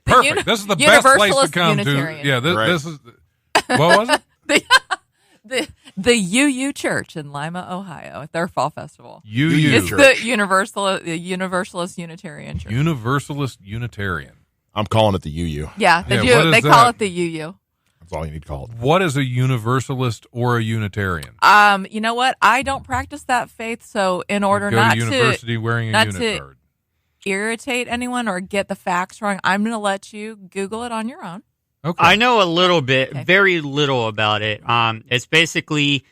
[SPEAKER 1] Perfect.
[SPEAKER 5] Uni-
[SPEAKER 1] This is the best place to
[SPEAKER 5] Universalist
[SPEAKER 1] come to.
[SPEAKER 5] Unitarian.
[SPEAKER 1] Yeah,
[SPEAKER 4] Right.
[SPEAKER 1] this is. What was it?
[SPEAKER 5] the UU Church in Lima, Ohio, at their fall festival.
[SPEAKER 1] UU.
[SPEAKER 5] It's
[SPEAKER 4] Church.
[SPEAKER 5] the Universalist Unitarian Church.
[SPEAKER 1] Universalist Unitarian.
[SPEAKER 4] I'm calling it the UU.
[SPEAKER 5] Yeah,
[SPEAKER 1] Yeah, what is
[SPEAKER 5] they call
[SPEAKER 1] that?
[SPEAKER 5] it the UU.
[SPEAKER 4] That's all you need to call it.
[SPEAKER 1] What is a Universalist or a Unitarian?
[SPEAKER 5] You know what? I don't practice that faith, so in order
[SPEAKER 1] Go
[SPEAKER 5] not
[SPEAKER 1] to university wearing a
[SPEAKER 5] not
[SPEAKER 1] unit
[SPEAKER 5] to-
[SPEAKER 1] card.
[SPEAKER 5] irritate anyone or get the facts wrong, I'm going to let you Google it on your own.
[SPEAKER 1] Okay.
[SPEAKER 3] I know a little bit,
[SPEAKER 5] Okay.
[SPEAKER 3] very little about it. It's basically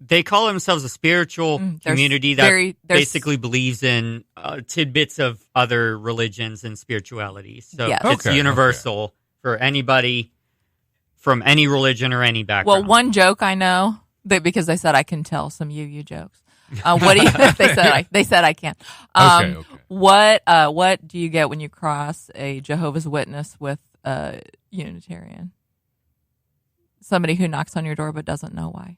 [SPEAKER 3] they call themselves a spiritual
[SPEAKER 5] There's
[SPEAKER 3] community that
[SPEAKER 5] there's-
[SPEAKER 3] basically believes in tidbits of other religions and spiritualities. So
[SPEAKER 5] Yes.
[SPEAKER 3] it's
[SPEAKER 1] Okay,
[SPEAKER 3] universal for anybody from any religion or any
[SPEAKER 5] Well,
[SPEAKER 3] background.
[SPEAKER 5] one joke I know that because they said I can tell some UU jokes. What do you? They said I can't.
[SPEAKER 1] Okay.
[SPEAKER 5] What do you get when you cross a Jehovah's Witness with a Unitarian? Somebody who knocks on your door but doesn't know why.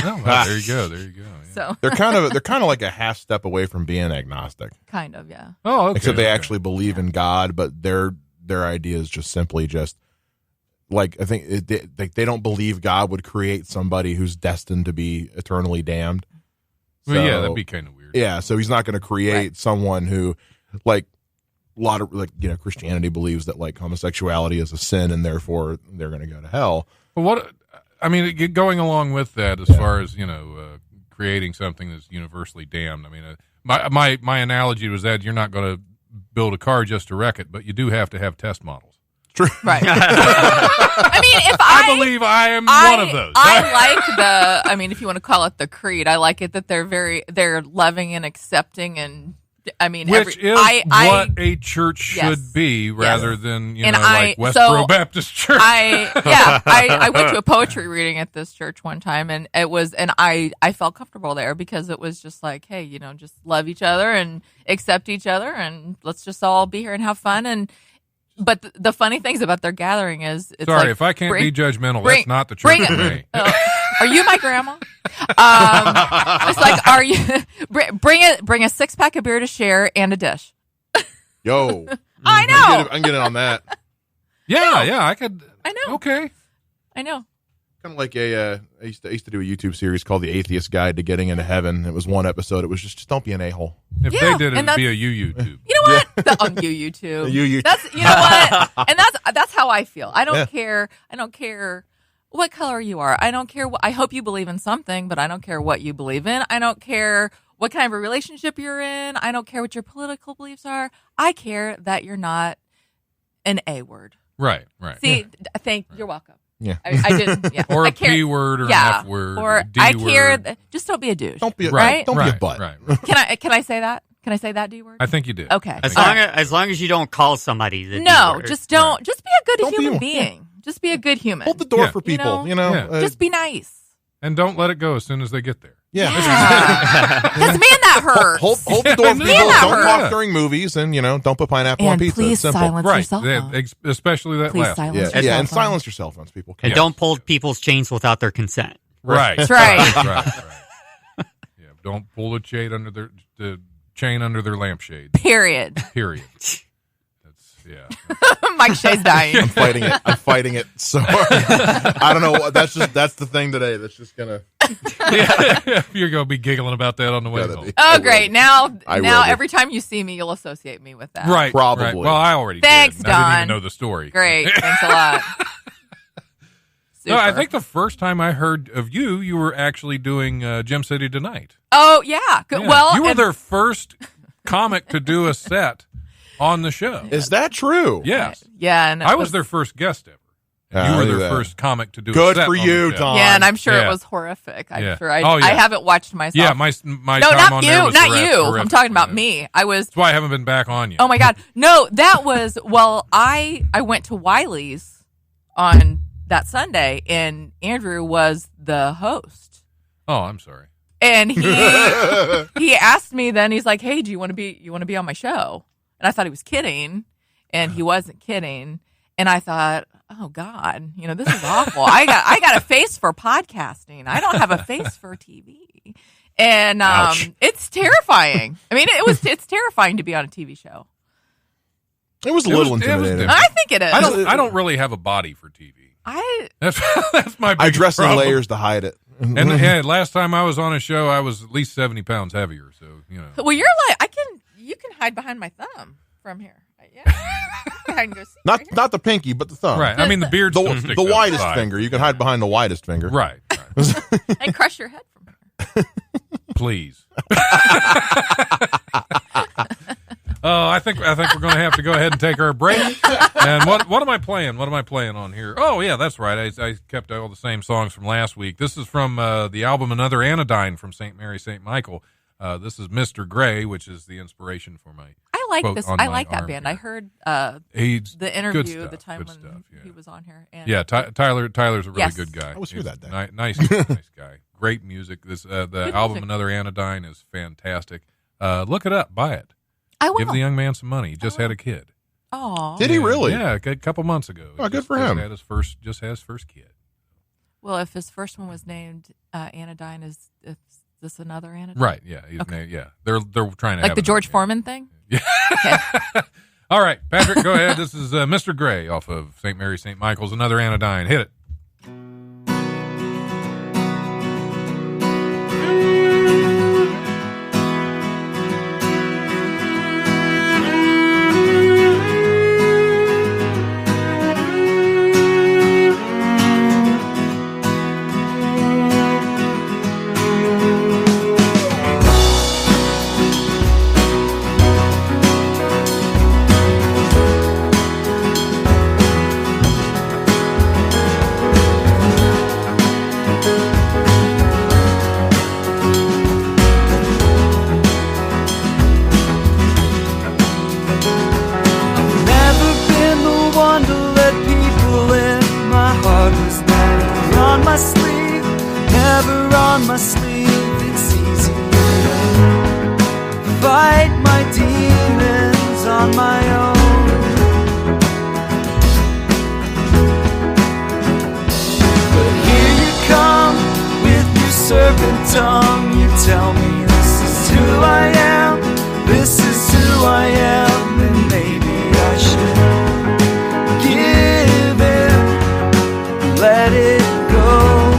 [SPEAKER 1] Oh, well, there you go. There you go. Yeah.
[SPEAKER 5] So
[SPEAKER 4] They're kind of like a half step away from being agnostic.
[SPEAKER 5] kind of, yeah.
[SPEAKER 1] Oh, okay.
[SPEAKER 4] Except they
[SPEAKER 1] okay.
[SPEAKER 4] actually believe in God, but their idea is just simply just like I think they don't believe God would create somebody who's destined to be eternally damned.
[SPEAKER 1] Well, yeah,
[SPEAKER 4] So-
[SPEAKER 1] that'd be kind of weird.
[SPEAKER 4] Yeah, so he's not going to create
[SPEAKER 5] Right.
[SPEAKER 4] someone who, like, a lot of Christianity believes that like homosexuality is a sin and therefore they're going to go to hell.
[SPEAKER 1] But what I mean, going along with that, as far as creating something that's universally damned. I mean, my analogy was that you're not going to build a car just to wreck it, but you do have to have test models.
[SPEAKER 4] True.
[SPEAKER 5] Right. I mean, if
[SPEAKER 1] I believe I am one of those.
[SPEAKER 5] I like if you want to call it the creed, I like it that they're loving and accepting and I mean,
[SPEAKER 1] Which is what a church should
[SPEAKER 5] Yes.
[SPEAKER 1] be, rather than
[SPEAKER 5] And
[SPEAKER 1] like Westboro Baptist Church.
[SPEAKER 5] I went to a poetry reading at this church one time, and I felt comfortable there because it was just like, hey, just love each other and accept each other, and let's just all be here and have fun. But the funny things about their gathering is, it's
[SPEAKER 1] sorry
[SPEAKER 5] like,
[SPEAKER 1] if I can't be judgmental. That's not the church for me.
[SPEAKER 5] Are you my grandma? It's like, are you bring a 6-pack of beer to share and a dish.
[SPEAKER 4] Yo,
[SPEAKER 5] I know.
[SPEAKER 4] I'm getting on that.
[SPEAKER 1] Yeah, I could.
[SPEAKER 5] I know.
[SPEAKER 1] Okay.
[SPEAKER 5] I know.
[SPEAKER 4] Kind of like I used to do a YouTube series called The Atheist Guide to Getting into Heaven. It was one episode. It was just don't be an a-hole.
[SPEAKER 1] If they did it, it'd be a YouTube.
[SPEAKER 5] You know what? You too.
[SPEAKER 4] You.
[SPEAKER 5] That's what, and that's how I feel. I don't care. I don't care what color you are. I don't care. I hope you believe in something, but I don't care what you believe in. I don't care what kind of a relationship you're in. I don't care what your political beliefs are. I care that you're not an A word.
[SPEAKER 1] Right.
[SPEAKER 5] See, you're welcome.
[SPEAKER 4] Yeah.
[SPEAKER 5] I didn't. Yeah.
[SPEAKER 1] Or
[SPEAKER 5] I
[SPEAKER 1] a
[SPEAKER 5] care,
[SPEAKER 1] P word or an F word or a D
[SPEAKER 5] I
[SPEAKER 1] word.
[SPEAKER 5] care. Just don't be a douche.
[SPEAKER 4] Don't be a
[SPEAKER 5] right.
[SPEAKER 4] Don't be a butt.
[SPEAKER 1] Right.
[SPEAKER 5] Can I say that? Can I say that D word?
[SPEAKER 1] I think you did.
[SPEAKER 5] Okay.
[SPEAKER 3] As long as you don't call somebody the
[SPEAKER 5] No,
[SPEAKER 3] D word.
[SPEAKER 5] just don't. Just be a good
[SPEAKER 4] Don't be
[SPEAKER 5] human
[SPEAKER 4] one.
[SPEAKER 5] being. Just be a good human.
[SPEAKER 4] Hold the door
[SPEAKER 1] Yeah.
[SPEAKER 4] for people.
[SPEAKER 1] Yeah.
[SPEAKER 5] Just be nice.
[SPEAKER 1] And don't let it go as soon as they get there.
[SPEAKER 4] yeah.
[SPEAKER 5] Because man, that hurts.
[SPEAKER 4] Hold the door for people.
[SPEAKER 5] that
[SPEAKER 4] Don't
[SPEAKER 5] hurts.
[SPEAKER 4] talk during movies, and don't put pineapple on
[SPEAKER 5] And
[SPEAKER 4] pizza.
[SPEAKER 5] please
[SPEAKER 4] It's simple.
[SPEAKER 5] silence
[SPEAKER 1] Right.
[SPEAKER 5] your cell phone.
[SPEAKER 1] Especially that
[SPEAKER 5] Please
[SPEAKER 1] last.
[SPEAKER 5] silence
[SPEAKER 4] Yeah,
[SPEAKER 5] your
[SPEAKER 4] yeah,
[SPEAKER 5] cell
[SPEAKER 4] and
[SPEAKER 5] phone.
[SPEAKER 4] silence your cell phones, people.
[SPEAKER 3] And
[SPEAKER 1] Yeah.
[SPEAKER 3] don't pull people's chains without their consent.
[SPEAKER 1] Right.
[SPEAKER 5] That's right.
[SPEAKER 1] right. Yeah. Don't pull the chain under their lampshade.
[SPEAKER 5] Period.
[SPEAKER 1] Period. Yeah.
[SPEAKER 5] Mike Shea's dying.
[SPEAKER 4] I'm fighting it so hard. I don't know. That's the thing today. That's just gonna.
[SPEAKER 1] You're gonna be giggling about that on the way
[SPEAKER 4] Gotta
[SPEAKER 1] home.
[SPEAKER 4] be.
[SPEAKER 5] Oh, great. Now
[SPEAKER 4] I will be.
[SPEAKER 5] every time you see me, you'll associate me with that.
[SPEAKER 1] Right.
[SPEAKER 4] Probably.
[SPEAKER 1] Right. Well, I already
[SPEAKER 5] Thanks,
[SPEAKER 1] did. I didn't even
[SPEAKER 5] Don.
[SPEAKER 1] know the story.
[SPEAKER 5] Great. Thanks a lot.
[SPEAKER 1] No, I
[SPEAKER 5] Super.
[SPEAKER 1] think the first time I heard of you were actually doing Gem City Tonight.
[SPEAKER 5] Oh, yeah. Good.
[SPEAKER 1] Yeah.
[SPEAKER 5] Well,
[SPEAKER 1] you were
[SPEAKER 5] and-
[SPEAKER 1] their first comic to do a set on the show.
[SPEAKER 4] Is that true?
[SPEAKER 1] Yes.
[SPEAKER 5] Yeah. And it
[SPEAKER 1] I was their first guest ever.
[SPEAKER 4] Yeah,
[SPEAKER 1] You
[SPEAKER 4] I
[SPEAKER 1] were
[SPEAKER 4] knew
[SPEAKER 1] their
[SPEAKER 4] that.
[SPEAKER 1] first comic to do a
[SPEAKER 4] Good
[SPEAKER 1] set
[SPEAKER 4] for
[SPEAKER 1] on
[SPEAKER 4] you,
[SPEAKER 1] the show.
[SPEAKER 4] Tom.
[SPEAKER 5] Yeah, and I'm sure
[SPEAKER 1] Yeah.
[SPEAKER 5] it was horrific. I'm
[SPEAKER 1] Yeah.
[SPEAKER 5] sure I
[SPEAKER 1] Oh, yeah.
[SPEAKER 5] I haven't watched myself.
[SPEAKER 1] Yeah, my
[SPEAKER 5] no,
[SPEAKER 1] time
[SPEAKER 5] not
[SPEAKER 1] on
[SPEAKER 5] you,
[SPEAKER 1] there was
[SPEAKER 5] not
[SPEAKER 1] horrific.
[SPEAKER 5] you. I'm talking about
[SPEAKER 1] Yeah.
[SPEAKER 5] me. I was.
[SPEAKER 1] That's why I haven't been back on yet.
[SPEAKER 5] Oh my God, no, that was. Well, I went to Wiley's on that Sunday, and Andrew was the host,
[SPEAKER 1] Oh, I'm sorry.
[SPEAKER 5] and he asked me. Then he's like, "Hey, do you want to be on my show?" And I thought he was kidding, and he wasn't kidding. And I thought, oh God, this is awful. I got a face for podcasting. I don't have a face for TV. And it's terrifying. I mean, it's terrifying to be on a TV show.
[SPEAKER 4] It was a little intimidating.
[SPEAKER 1] different.
[SPEAKER 5] I think it is.
[SPEAKER 1] I don't really have a body for TV. That's my
[SPEAKER 4] I
[SPEAKER 1] biggest
[SPEAKER 4] dress in
[SPEAKER 1] problem.
[SPEAKER 4] layers to hide it.
[SPEAKER 1] And yeah, last time I was on a show, I was at least 70 pounds heavier. So
[SPEAKER 5] Well, you're like you can hide behind my thumb from here. Yeah, you can hide and go see
[SPEAKER 4] Not
[SPEAKER 5] right here.
[SPEAKER 4] not the pinky, but the thumb.
[SPEAKER 1] right. I mean, the beard still
[SPEAKER 4] The
[SPEAKER 1] sticks out
[SPEAKER 4] widest
[SPEAKER 1] side.
[SPEAKER 4] finger. You can hide behind the widest finger.
[SPEAKER 1] Right.
[SPEAKER 5] and crush your head from here.
[SPEAKER 1] Please. Oh, I think we're going to have to go ahead and take our break. And what am I playing? What am I playing on here? Oh yeah, that's right. I kept all the same songs from last week. This is from the album Another Anodyne from St. Mary St. Michael. This is Mr. Gray, which is the inspiration for my.
[SPEAKER 5] I like
[SPEAKER 1] quote
[SPEAKER 5] this.
[SPEAKER 1] on
[SPEAKER 5] I
[SPEAKER 1] my
[SPEAKER 5] like that
[SPEAKER 1] arm
[SPEAKER 5] band.
[SPEAKER 1] here.
[SPEAKER 5] I heard
[SPEAKER 1] He's
[SPEAKER 5] the interview
[SPEAKER 1] good stuff,
[SPEAKER 5] the time
[SPEAKER 1] good
[SPEAKER 5] when
[SPEAKER 1] stuff, yeah.
[SPEAKER 5] he was on here. And
[SPEAKER 1] Yeah, Tyler's a really
[SPEAKER 5] Yes.
[SPEAKER 1] good guy.
[SPEAKER 4] I was here
[SPEAKER 1] He's
[SPEAKER 4] that day.
[SPEAKER 1] Nice guy. Great music. This the album
[SPEAKER 5] music.
[SPEAKER 1] Another Anodyne is fantastic. Look it up, buy it.
[SPEAKER 5] I will.
[SPEAKER 1] Give the young man some money. He just had a kid.
[SPEAKER 5] Aw.
[SPEAKER 4] Did he really?
[SPEAKER 1] Yeah, a couple months ago.
[SPEAKER 4] Oh,
[SPEAKER 1] He
[SPEAKER 4] good
[SPEAKER 1] just-
[SPEAKER 4] for
[SPEAKER 1] just
[SPEAKER 4] him.
[SPEAKER 1] Had his first kid.
[SPEAKER 5] Well, if his first one was named Anodyne, is this another Anodyne?
[SPEAKER 1] Right? Yeah. He's
[SPEAKER 5] Okay.
[SPEAKER 1] yeah. They're trying to
[SPEAKER 5] Like
[SPEAKER 1] have
[SPEAKER 5] the George
[SPEAKER 1] another
[SPEAKER 5] Foreman thing?
[SPEAKER 1] kid. All right, Patrick, go ahead. This is Mr. Gray off of St. Mary St. Michael's Another Anodyne. Hit it.
[SPEAKER 6] heart was never on my sleeve, never on my sleeve. It's easy to fight my demons on my own. But here you come with your serpent tongue. You tell me this is who I am, this is who I am, and maybe I should give in, let it go.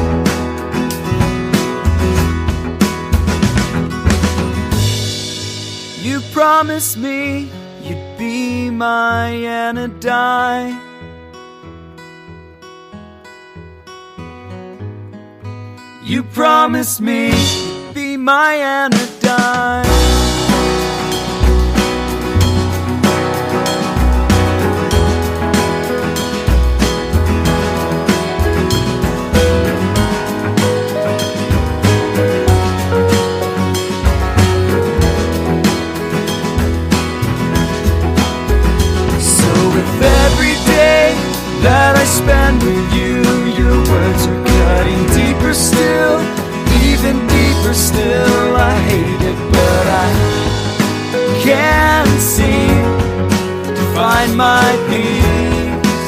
[SPEAKER 6] You promised me you'd be my anodyne. You promised me you'd be my anodyne. That I spend with you, your words are cutting deeper still, even deeper still. I hate it, but I can't seem to find my peace.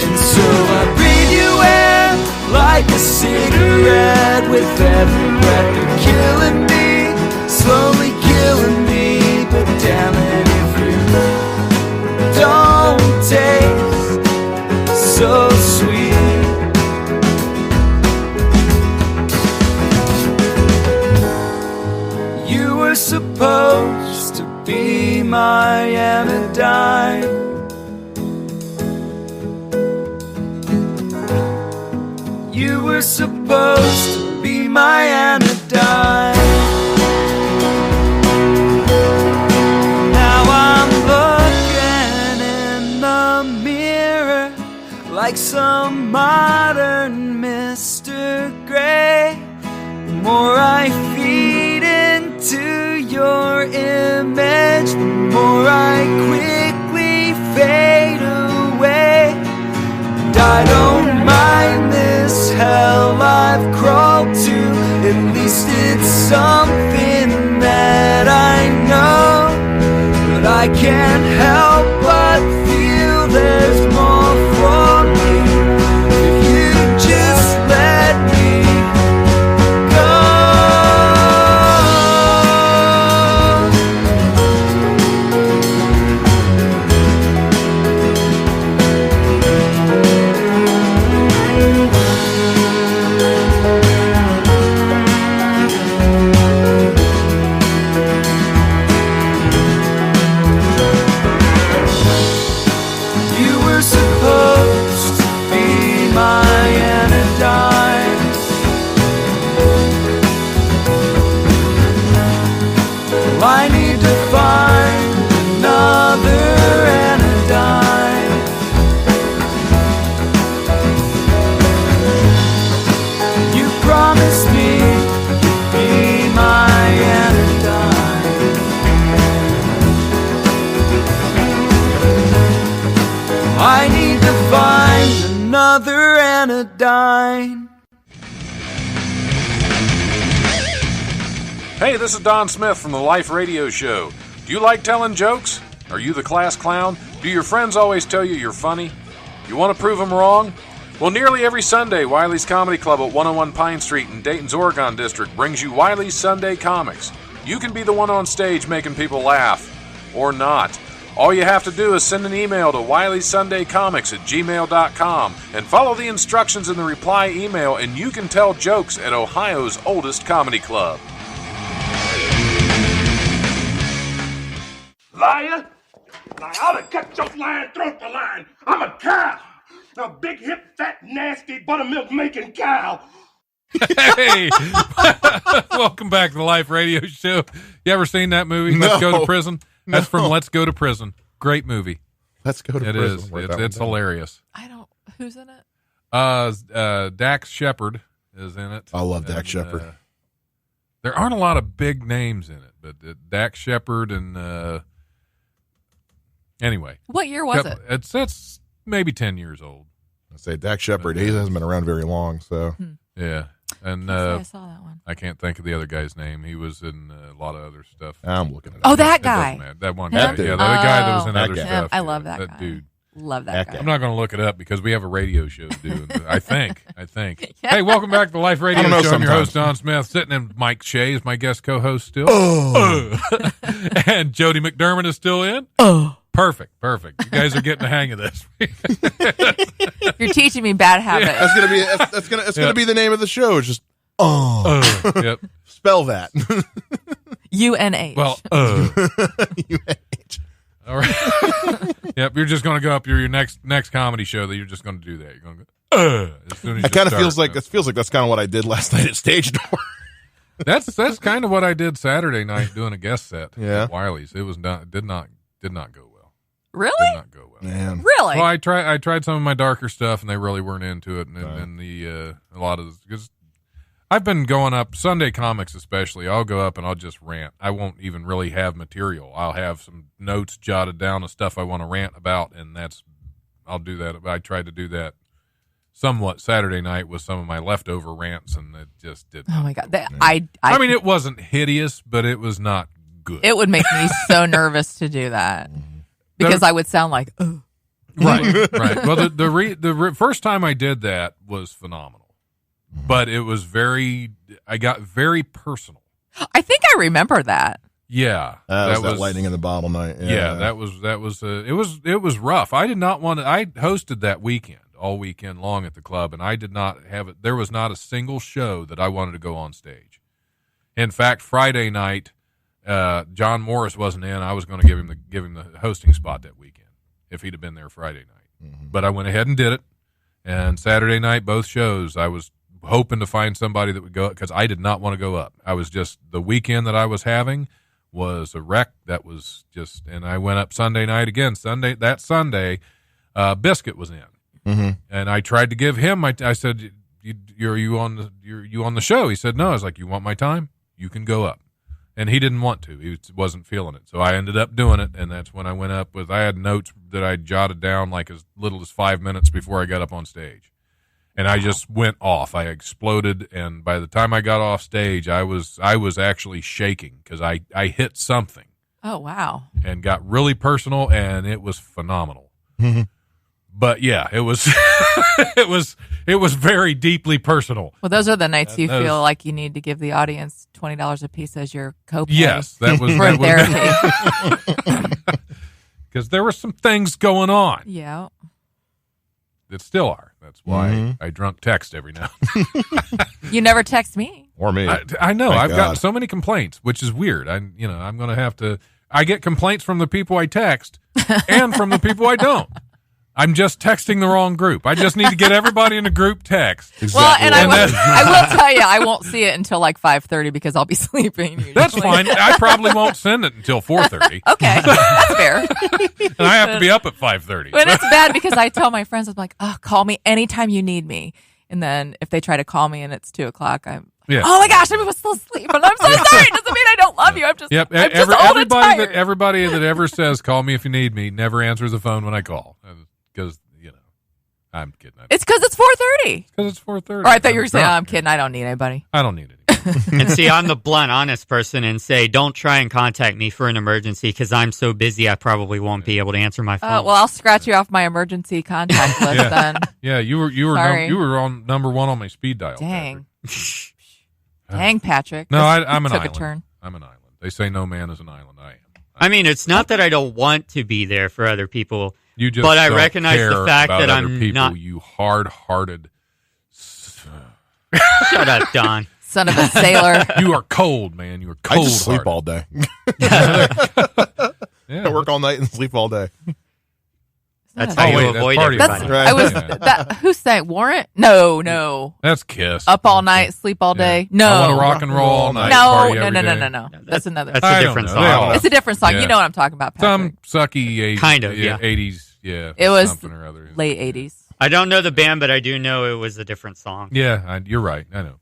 [SPEAKER 6] And so I breathe you in like a cigarette. With every breath you're killing me, slowly killing me. But damn it, if you don't taste so sweet. You were supposed to be my anodyne. You were supposed to be my anodyne. Like some modern Mr. Grey, the more I feed into your image, the more I quickly fade away. And I don't mind this hell I've crawled to, at least it's something that I know. But I can't help but feel there's more for me. If you just let me go. You were supposed to be my anodyne. Well, I need to find another anodyne. You promised me you'd be my anodyne. I need to find another anodyne.
[SPEAKER 1] Hey, this is Don Smith from the Life Radio Show. Do you like telling jokes? Are you the class clown? Do your friends always tell you you're funny? You want to prove them wrong? Well, nearly every Sunday, Wiley's Comedy Club at 101 Pine Street in Dayton's Oregon District brings you Wiley's Sunday Comics. You can be the one on stage making people laugh. Or not. All you have to do is send an email to wileysundaycomics@gmail.com and follow the instructions in the reply email, and you can tell jokes at Ohio's oldest comedy club.
[SPEAKER 7] Liar! I ought to cut your lying throat the line. I'm a cow. A big, hip, fat, nasty, buttermilk making cow.
[SPEAKER 1] Hey, welcome back to the Life Radio Show. You ever seen that movie? Let's Go to Prison. That's from Let's Go to Prison. Great movie.
[SPEAKER 4] Let's Go to
[SPEAKER 1] It
[SPEAKER 4] Prison.
[SPEAKER 1] is.
[SPEAKER 4] Write that
[SPEAKER 1] It's
[SPEAKER 4] one down.
[SPEAKER 1] hilarious.
[SPEAKER 5] I don't. Who's in it?
[SPEAKER 1] Dax Shepard is in it.
[SPEAKER 4] I love Dax Shepard.
[SPEAKER 1] There aren't a lot of big names in it, but Dax Shepard and anyway.
[SPEAKER 5] What year was it?
[SPEAKER 1] It's maybe 10 years old.
[SPEAKER 4] I say Dak Shepard. He hasn't been around very long, so
[SPEAKER 1] Yeah, and
[SPEAKER 5] I saw that one.
[SPEAKER 1] I can't think of the other guy's name. He was in a lot of other stuff.
[SPEAKER 4] I'm looking at it.
[SPEAKER 5] Oh, that
[SPEAKER 1] It doesn't
[SPEAKER 5] guy.
[SPEAKER 1] matter. That one
[SPEAKER 5] Him?
[SPEAKER 1] guy. Yeah, the guy that was in
[SPEAKER 5] Oh,
[SPEAKER 1] other
[SPEAKER 4] that guy.
[SPEAKER 1] stuff.
[SPEAKER 5] I
[SPEAKER 1] Yeah,
[SPEAKER 5] love that guy.
[SPEAKER 1] dude.
[SPEAKER 5] Love that
[SPEAKER 4] That
[SPEAKER 5] guy.
[SPEAKER 4] guy.
[SPEAKER 1] I'm not going to look it up because we have a radio show to do. I think.
[SPEAKER 5] Yeah.
[SPEAKER 1] Hey, welcome back to the Life Radio
[SPEAKER 4] I don't know
[SPEAKER 1] Show. I'm your
[SPEAKER 4] sometimes.
[SPEAKER 1] host, Don Smith, sitting in Mike Shea is my guest co-host still.
[SPEAKER 4] Oh.
[SPEAKER 1] And Jody McDermott is still in. Perfect. You guys are getting the hang of this.
[SPEAKER 5] You're teaching me bad habits.
[SPEAKER 4] That's gonna be the name of the show. It's just
[SPEAKER 1] Yep.
[SPEAKER 4] spell that.
[SPEAKER 5] UNH.
[SPEAKER 1] Well, all right. Yep. You're just going to go up your next comedy show that you're just going to do that. You're going to go. As soon as
[SPEAKER 4] It
[SPEAKER 1] you
[SPEAKER 4] kind of
[SPEAKER 1] start.
[SPEAKER 4] feels like that's kind of what I did last night at Stage Door.
[SPEAKER 1] That's kind of what I did Saturday night doing a guest set.
[SPEAKER 4] Yeah.
[SPEAKER 1] At Wiley's. It was not did not go well.
[SPEAKER 5] Really?
[SPEAKER 1] Did not go well.
[SPEAKER 4] Man.
[SPEAKER 5] Really?
[SPEAKER 1] Well, I tried some of my darker stuff, and they really weren't into it. And the a lot of because I've been going up Sunday comics, especially. I'll go up and I'll just rant. I won't even really have material. I'll have some notes jotted down of stuff I want to rant about, and I'll do that. I tried to do that somewhat Saturday night with some of my leftover rants, and it just didn't.
[SPEAKER 5] Oh my God.
[SPEAKER 1] I mean, it wasn't hideous, but it was not good.
[SPEAKER 5] It would make me so nervous to do that because I would sound like, oh.
[SPEAKER 1] Right. Well, the first time I did that was phenomenal, but it was I got very personal.
[SPEAKER 5] I think I remember that.
[SPEAKER 4] Yeah, that was lightning in the bottle night.
[SPEAKER 1] Yeah, that was it was rough. I did not want to. I hosted that weekend, all weekend long at the club, and I did not have it. There was not a single show that I wanted to go on stage. In fact, Friday night, John Morris wasn't in. I was going to give him the hosting spot that weekend if he'd have been there Friday night. But I went ahead and did it. And Saturday night, both shows, I was hoping to find somebody that would go because I did not want to go up. I was just the weekend that I was having was a wreck. That was just, and I went up Sunday night again. Sunday, Biscuit was in, and I tried to give him I said, "You on the show?" He said, "No." I was like, "You want my time? You can go up." And he didn't want to. He wasn't feeling it. So I ended up doing it, and that's when I went up with. I had notes that I jotted down like as little as 5 minutes before I got up on stage. And I just went off. I exploded, and by the time I got off stage, I was actually shaking because I hit something
[SPEAKER 5] Oh, wow.
[SPEAKER 1] and got really personal, and it was phenomenal. But yeah, it was it was very deeply personal.
[SPEAKER 5] Well, those are the nights you
[SPEAKER 1] that
[SPEAKER 5] feel
[SPEAKER 1] was-
[SPEAKER 5] like you need to give the audience $20 a piece as your copay.
[SPEAKER 1] Yes, that was
[SPEAKER 5] For
[SPEAKER 1] therapy because there were some things going on
[SPEAKER 5] Yeah.
[SPEAKER 1] that still are. That's why I drunk text every now.
[SPEAKER 5] You never text me.
[SPEAKER 4] or me.
[SPEAKER 1] I know.
[SPEAKER 4] Thank
[SPEAKER 1] I've gotten
[SPEAKER 4] God.
[SPEAKER 1] so many complaints, which is weird. I'm going to have to. I get complaints from the people I text and from the people I don't. I'm just texting the wrong group. I just need to get everybody in a group text.
[SPEAKER 5] Well, and I
[SPEAKER 1] And
[SPEAKER 5] will tell you, I won't see it until like 5:30 because I'll be sleeping. Usually.
[SPEAKER 1] That's fine. I probably won't send it until 4:30,
[SPEAKER 5] Okay, that's fair.
[SPEAKER 1] and I have to be up at 5:30.
[SPEAKER 5] But it's bad because I tell my friends, I'm like, oh, call me anytime you need me. And then if they try to call me and it's 2:00, I'm,
[SPEAKER 1] Yeah.
[SPEAKER 5] oh my gosh, I'm still asleep. And I'm so sorry. It doesn't mean I don't love you. I'm just,
[SPEAKER 1] Yep.
[SPEAKER 5] I'm just old and tired.
[SPEAKER 1] Everybody that ever says "call me if you need me" never answers the phone when I call because I'm kidding.
[SPEAKER 5] It's because it's 4:30.
[SPEAKER 1] Because it's 4:30.
[SPEAKER 5] Or I thought you were saying, oh,
[SPEAKER 1] drunk,
[SPEAKER 5] I'm kidding. I don't need anybody.
[SPEAKER 1] I don't need it.
[SPEAKER 3] And see, I'm the blunt, honest person and say, don't try and contact me for an emergency because I'm so busy I probably won't be able to answer my phone.
[SPEAKER 5] Well, I'll scratch you off my emergency contact list
[SPEAKER 1] Yeah.
[SPEAKER 5] then.
[SPEAKER 1] Yeah, you were
[SPEAKER 5] Sorry.
[SPEAKER 1] you were on number one on my speed dial.
[SPEAKER 5] Dang.
[SPEAKER 1] Patrick.
[SPEAKER 5] Dang, Patrick.
[SPEAKER 1] No,
[SPEAKER 5] This
[SPEAKER 1] I'm an
[SPEAKER 5] took
[SPEAKER 1] island.
[SPEAKER 5] a turn.
[SPEAKER 1] I'm an island. They say no man is an island. I am.
[SPEAKER 3] I mean, it's not that I don't want to be there for other people.
[SPEAKER 1] You just
[SPEAKER 3] But I
[SPEAKER 1] don't
[SPEAKER 3] recognize the
[SPEAKER 1] care
[SPEAKER 3] fact
[SPEAKER 1] about
[SPEAKER 3] that
[SPEAKER 1] other
[SPEAKER 3] I'm
[SPEAKER 1] people,
[SPEAKER 3] not-
[SPEAKER 1] You hard-hearted.
[SPEAKER 3] Shut up, Don.
[SPEAKER 5] Son of a sailor.
[SPEAKER 1] You are cold, man. You are
[SPEAKER 4] I
[SPEAKER 1] cold.
[SPEAKER 4] just sleep all day.
[SPEAKER 1] Yeah,
[SPEAKER 4] I work all night and sleep all day.
[SPEAKER 3] That's
[SPEAKER 5] Oh,
[SPEAKER 3] how you
[SPEAKER 1] wait, that's
[SPEAKER 3] avoid
[SPEAKER 1] part of your
[SPEAKER 3] everybody.
[SPEAKER 4] Right.
[SPEAKER 5] I was
[SPEAKER 1] Yeah.
[SPEAKER 5] who sang Warrant? No.
[SPEAKER 1] That's Kiss.
[SPEAKER 5] Up all night, sleep all day. No.
[SPEAKER 1] I want to rock and roll all night.
[SPEAKER 5] No,
[SPEAKER 1] party
[SPEAKER 5] no,
[SPEAKER 1] every
[SPEAKER 5] no,
[SPEAKER 1] day.
[SPEAKER 5] no. That's another.
[SPEAKER 3] That's
[SPEAKER 1] I
[SPEAKER 3] a
[SPEAKER 1] don't
[SPEAKER 3] different
[SPEAKER 1] know.
[SPEAKER 3] song.
[SPEAKER 1] They all-
[SPEAKER 5] It's a different song.
[SPEAKER 1] Yeah.
[SPEAKER 5] You know what I'm talking about, Patrick.
[SPEAKER 1] Some sucky 80s,
[SPEAKER 3] Kind of, yeah.
[SPEAKER 1] 80s, yeah.
[SPEAKER 5] It was
[SPEAKER 1] something or other.
[SPEAKER 5] late 80s.
[SPEAKER 3] I don't know the band, but I do know it was a different song.
[SPEAKER 1] Yeah, you're right. I know.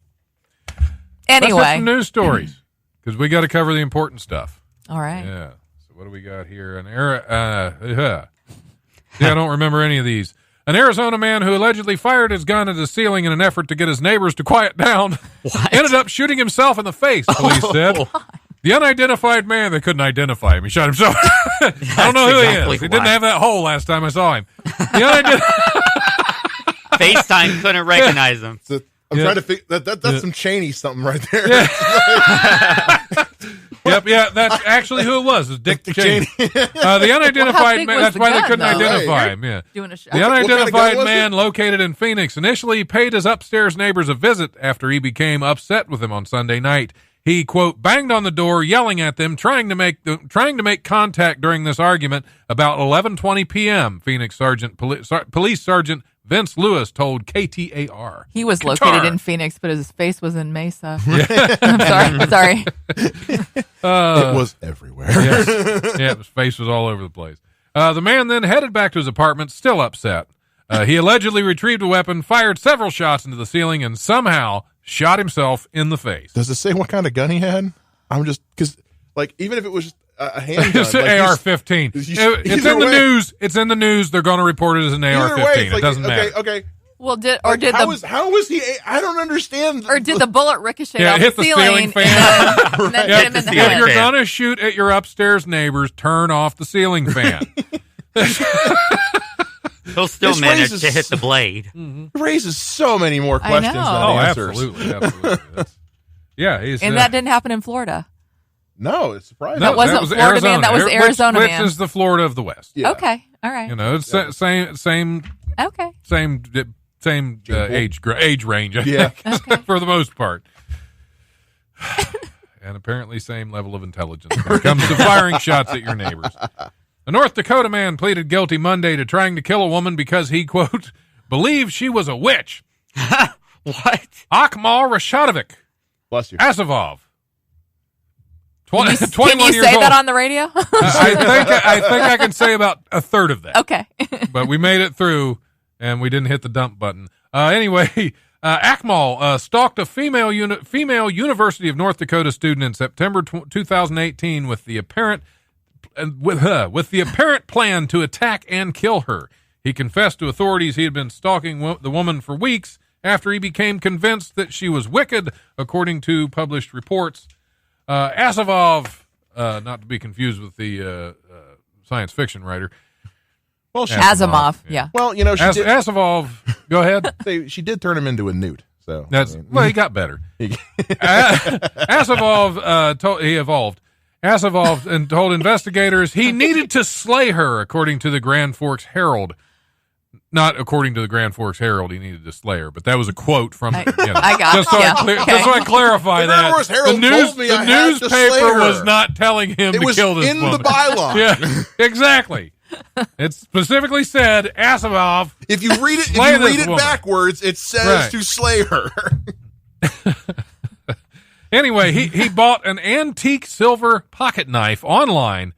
[SPEAKER 1] Let's
[SPEAKER 5] Anyway.
[SPEAKER 1] have some news stories because we got to cover the important stuff.
[SPEAKER 5] All right.
[SPEAKER 1] Yeah. So what do we got here? An era. Yeah, I don't remember any of these. An Arizona man who allegedly fired his gun at the ceiling in an effort to get his neighbors to quiet down ended up shooting himself in the face, police said. The unidentified man, they couldn't identify him. He shot himself. I don't know who he is. He didn't have that hole last time I saw him.
[SPEAKER 3] FaceTime couldn't recognize him.
[SPEAKER 4] I'm trying to figure that's some Cheney something right there.
[SPEAKER 1] Yep, that's actually who it was. It was Dick Cheney. The unidentified man, that's why they couldn't identify him. Yeah.
[SPEAKER 5] Doing a shot.
[SPEAKER 1] The unidentified man located in Phoenix initially paid his upstairs neighbors a visit after he became upset with them on Sunday night. He, quote, banged on the door, yelling at them, trying to make contact during this argument. About 11:20 p.m., Phoenix Police Sergeant Vince Lewis told KTAR.
[SPEAKER 5] He was located in Phoenix, but his face was in Mesa. I'm sorry.
[SPEAKER 4] It was everywhere.
[SPEAKER 1] Yeah, his face was all over the place. The man then headed back to his apartment, still upset. He allegedly retrieved a weapon, fired several shots into the ceiling, and somehow shot himself in the face.
[SPEAKER 4] Does it say what kind of gun he had? I'm just, because, like, even if it was just a handgun.
[SPEAKER 1] It's an AR-15. It's in the news. It's in the news. They're going to report it as an AR-15. It doesn't matter.
[SPEAKER 4] Okay.
[SPEAKER 5] Well,
[SPEAKER 4] how was he? I don't understand.
[SPEAKER 5] Or did the bullet ricochet off
[SPEAKER 1] hit
[SPEAKER 5] the
[SPEAKER 1] ceiling fan?
[SPEAKER 5] And then hit him in the head?
[SPEAKER 1] If you're going to shoot at your upstairs neighbors, turn off the ceiling fan.
[SPEAKER 3] He'll still manage to hit the blade.
[SPEAKER 4] It raises so many more questions than answers.
[SPEAKER 1] Absolutely. And
[SPEAKER 5] that didn't happen in Florida.
[SPEAKER 4] No, it's surprising.
[SPEAKER 5] That wasn't Florida
[SPEAKER 1] Arizona.
[SPEAKER 5] man. That was Arizona
[SPEAKER 1] which
[SPEAKER 5] man.
[SPEAKER 1] Which is the Florida of the West.
[SPEAKER 4] Yeah.
[SPEAKER 5] Okay. All right.
[SPEAKER 1] It's same.
[SPEAKER 5] Okay.
[SPEAKER 1] Same age range, I think,
[SPEAKER 5] Okay.
[SPEAKER 1] for the most part. And apparently same level of intelligence when it comes to firing shots at your neighbors. A North Dakota man pleaded guilty Monday to trying to kill a woman because he, quote, believed she was a witch.
[SPEAKER 3] What?
[SPEAKER 1] Akmal Rashadovic.
[SPEAKER 4] Bless you.
[SPEAKER 1] Asavov.
[SPEAKER 5] Can you
[SPEAKER 1] 21 years
[SPEAKER 5] say
[SPEAKER 1] old.
[SPEAKER 5] that on the radio?
[SPEAKER 1] I think I can say about a third of that.
[SPEAKER 5] Okay.
[SPEAKER 1] But we made it through, and we didn't hit the dump button. Anyway, Akmal stalked a female University of North Dakota student in September 2018 with the apparent plan to attack and kill her. He confessed to authorities he had been stalking the woman for weeks after he became convinced that she was wicked, according to published reports. Asavov, not to be confused with the science fiction writer.
[SPEAKER 4] Well,
[SPEAKER 5] Asimov, yeah.
[SPEAKER 4] Well, she did,
[SPEAKER 1] Asavov, go ahead.
[SPEAKER 4] She did turn him into a newt. So
[SPEAKER 1] he got better. Asavov he evolved. Asavov and told investigators he needed to slay her, according to the Grand Forks Herald. Not according to the Grand Forks Herald, he needed to slay her, but that was a quote from.
[SPEAKER 5] I got
[SPEAKER 1] just so I clarify that
[SPEAKER 4] the
[SPEAKER 1] newspaper was not telling him to kill this woman.
[SPEAKER 4] It was in the byline.
[SPEAKER 1] Yeah, exactly. It specifically said Asavov.
[SPEAKER 4] If you read it backwards, it says to slay her.
[SPEAKER 1] Anyway, he bought an antique silver pocket knife online,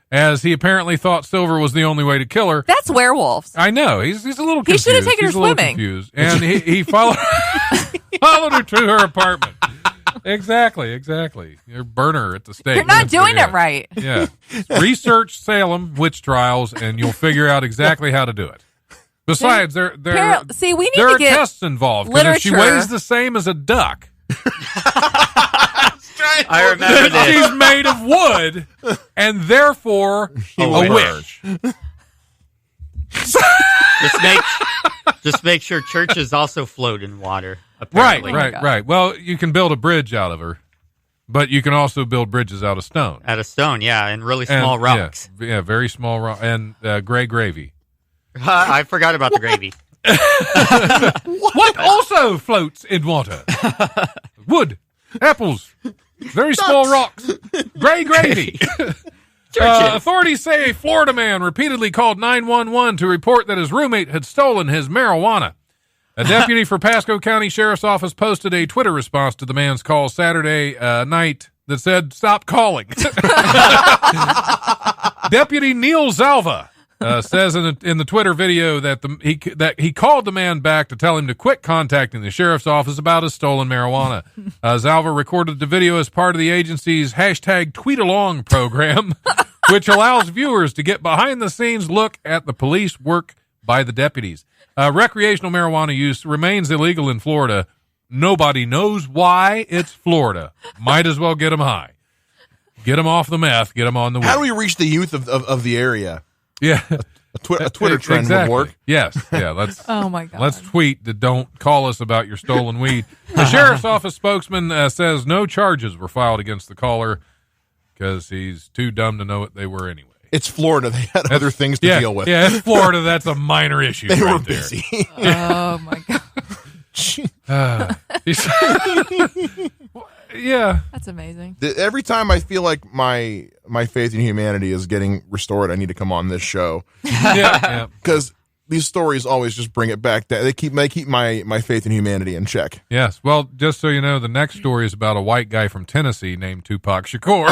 [SPEAKER 1] as he apparently thought silver was the only way to kill her.
[SPEAKER 5] That's werewolves.
[SPEAKER 1] I know. He's a little confused.
[SPEAKER 5] He should have taken her
[SPEAKER 1] He's a little
[SPEAKER 5] swimming.
[SPEAKER 1] Confused. And he followed her to her apartment. Exactly. Your burner at the stake.
[SPEAKER 5] You're not doing it right.
[SPEAKER 1] Yeah. Research Salem witch trials, and you'll figure out exactly how to do it. Besides, there
[SPEAKER 5] we need
[SPEAKER 1] are
[SPEAKER 5] to get
[SPEAKER 1] tests involved. Because if she weighs the same as a duck,
[SPEAKER 3] I remember this.
[SPEAKER 1] She's made of wood, and therefore a witch.
[SPEAKER 3] Just make sure churches also float in water. Apparently.
[SPEAKER 1] Right. Well, you can build a bridge out of her, but you can also build bridges out of stone.
[SPEAKER 3] Out of stone, yeah, and really small rocks.
[SPEAKER 1] Yeah, very small rock, and gray gravy.
[SPEAKER 3] I forgot about the gravy.
[SPEAKER 1] What also floats in water? Wood, apples, very small rocks, gray gravy. Authorities say a Florida man repeatedly called 911 to report that his roommate had stolen his marijuana. A deputy for Pasco County Sheriff's Office posted a Twitter response to the man's call Saturday night that said, "Stop calling." Deputy Neil Zalva says in the Twitter video that he called the man back to tell him to quit contacting the sheriff's office about his stolen marijuana. Zalva recorded the video as part of the agency's #TweetAlong program, which allows viewers to get behind-the-scenes look at the police work by the deputies. Recreational marijuana use remains illegal in Florida. Nobody knows why. It's Florida. Might as well get them high. Get them off the meth. Get them on the weed.
[SPEAKER 4] How do we reach the youth of the area?
[SPEAKER 1] Yeah.
[SPEAKER 4] A Twitter trend
[SPEAKER 1] exactly.
[SPEAKER 4] would work.
[SPEAKER 1] Yes. Yeah. Let's.
[SPEAKER 5] Oh my God.
[SPEAKER 1] Let's tweet that don't call us about your stolen weed. The sheriff's office spokesman says no charges were filed against the caller because he's too dumb to know what they were anyway.
[SPEAKER 4] It's Florida. They had other things to deal with.
[SPEAKER 1] Yeah, it's Florida. That's a minor issue.
[SPEAKER 4] They
[SPEAKER 1] right
[SPEAKER 4] were
[SPEAKER 1] there.
[SPEAKER 4] busy.
[SPEAKER 5] Oh my God.
[SPEAKER 1] Yeah.
[SPEAKER 5] That's amazing.
[SPEAKER 4] Every time I feel like my faith in humanity is getting restored, I need to come on this show.
[SPEAKER 1] Yeah.
[SPEAKER 4] Because these stories always just bring it back. They keep my faith in humanity in check.
[SPEAKER 1] Yes. Well, just so you know, the next story is about a white guy from Tennessee named Tupac Shakur.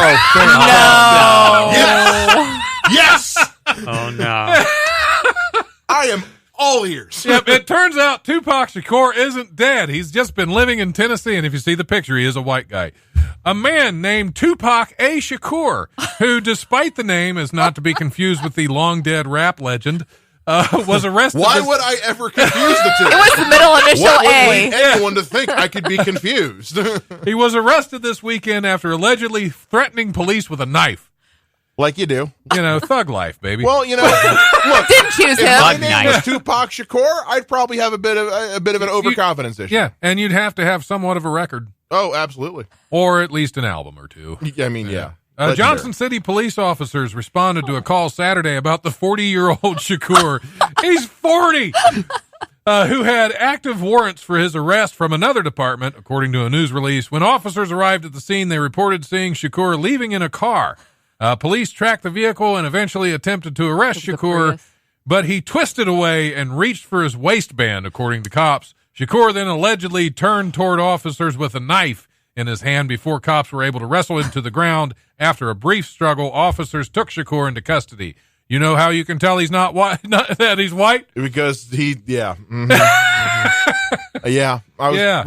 [SPEAKER 5] No.
[SPEAKER 4] Yes.
[SPEAKER 3] Oh, no.
[SPEAKER 4] I am all ears.
[SPEAKER 1] Yep, it turns out Tupac Shakur isn't dead. He's just been living in Tennessee, and if you see the picture, he is a white guy. A man named Tupac A. Shakur, who, despite the name, is not to be confused with the long-dead rap legend, was arrested.
[SPEAKER 4] Why would I ever confuse the two?
[SPEAKER 5] It was the middle initial
[SPEAKER 4] What would
[SPEAKER 5] A.
[SPEAKER 4] lead anyone to think I could be confused?
[SPEAKER 1] He was arrested this weekend after allegedly threatening police with a knife.
[SPEAKER 4] Like you do.
[SPEAKER 1] You know, thug life, baby.
[SPEAKER 4] Well, you know, look.
[SPEAKER 5] Didn't choose
[SPEAKER 4] If
[SPEAKER 5] him.
[SPEAKER 4] my
[SPEAKER 3] Bug
[SPEAKER 4] name
[SPEAKER 3] knife.
[SPEAKER 4] was Tupac Shakur, I'd probably have a bit of an overconfidence issue.
[SPEAKER 1] Yeah, and you'd have to have somewhat of a record,
[SPEAKER 4] Oh, absolutely.
[SPEAKER 1] or at least an album or two.
[SPEAKER 4] I mean, yeah.
[SPEAKER 1] Johnson City police officers responded to a call Saturday about the 40-year-old Shakur. He's 40! Who had active warrants for his arrest from another department, according to a news release. When officers arrived at the scene, they reported seeing Shakur leaving in a car. Police tracked the vehicle and eventually attempted to arrest Shakur, but he twisted away and reached for his waistband, according to cops. Shakur then allegedly turned toward officers with a knife in his hand before cops were able to wrestle him to the ground. After a brief struggle, officers took Shakur into custody. You know how you can tell he's not white? That he's white?
[SPEAKER 4] Because he, yeah. Mm-hmm.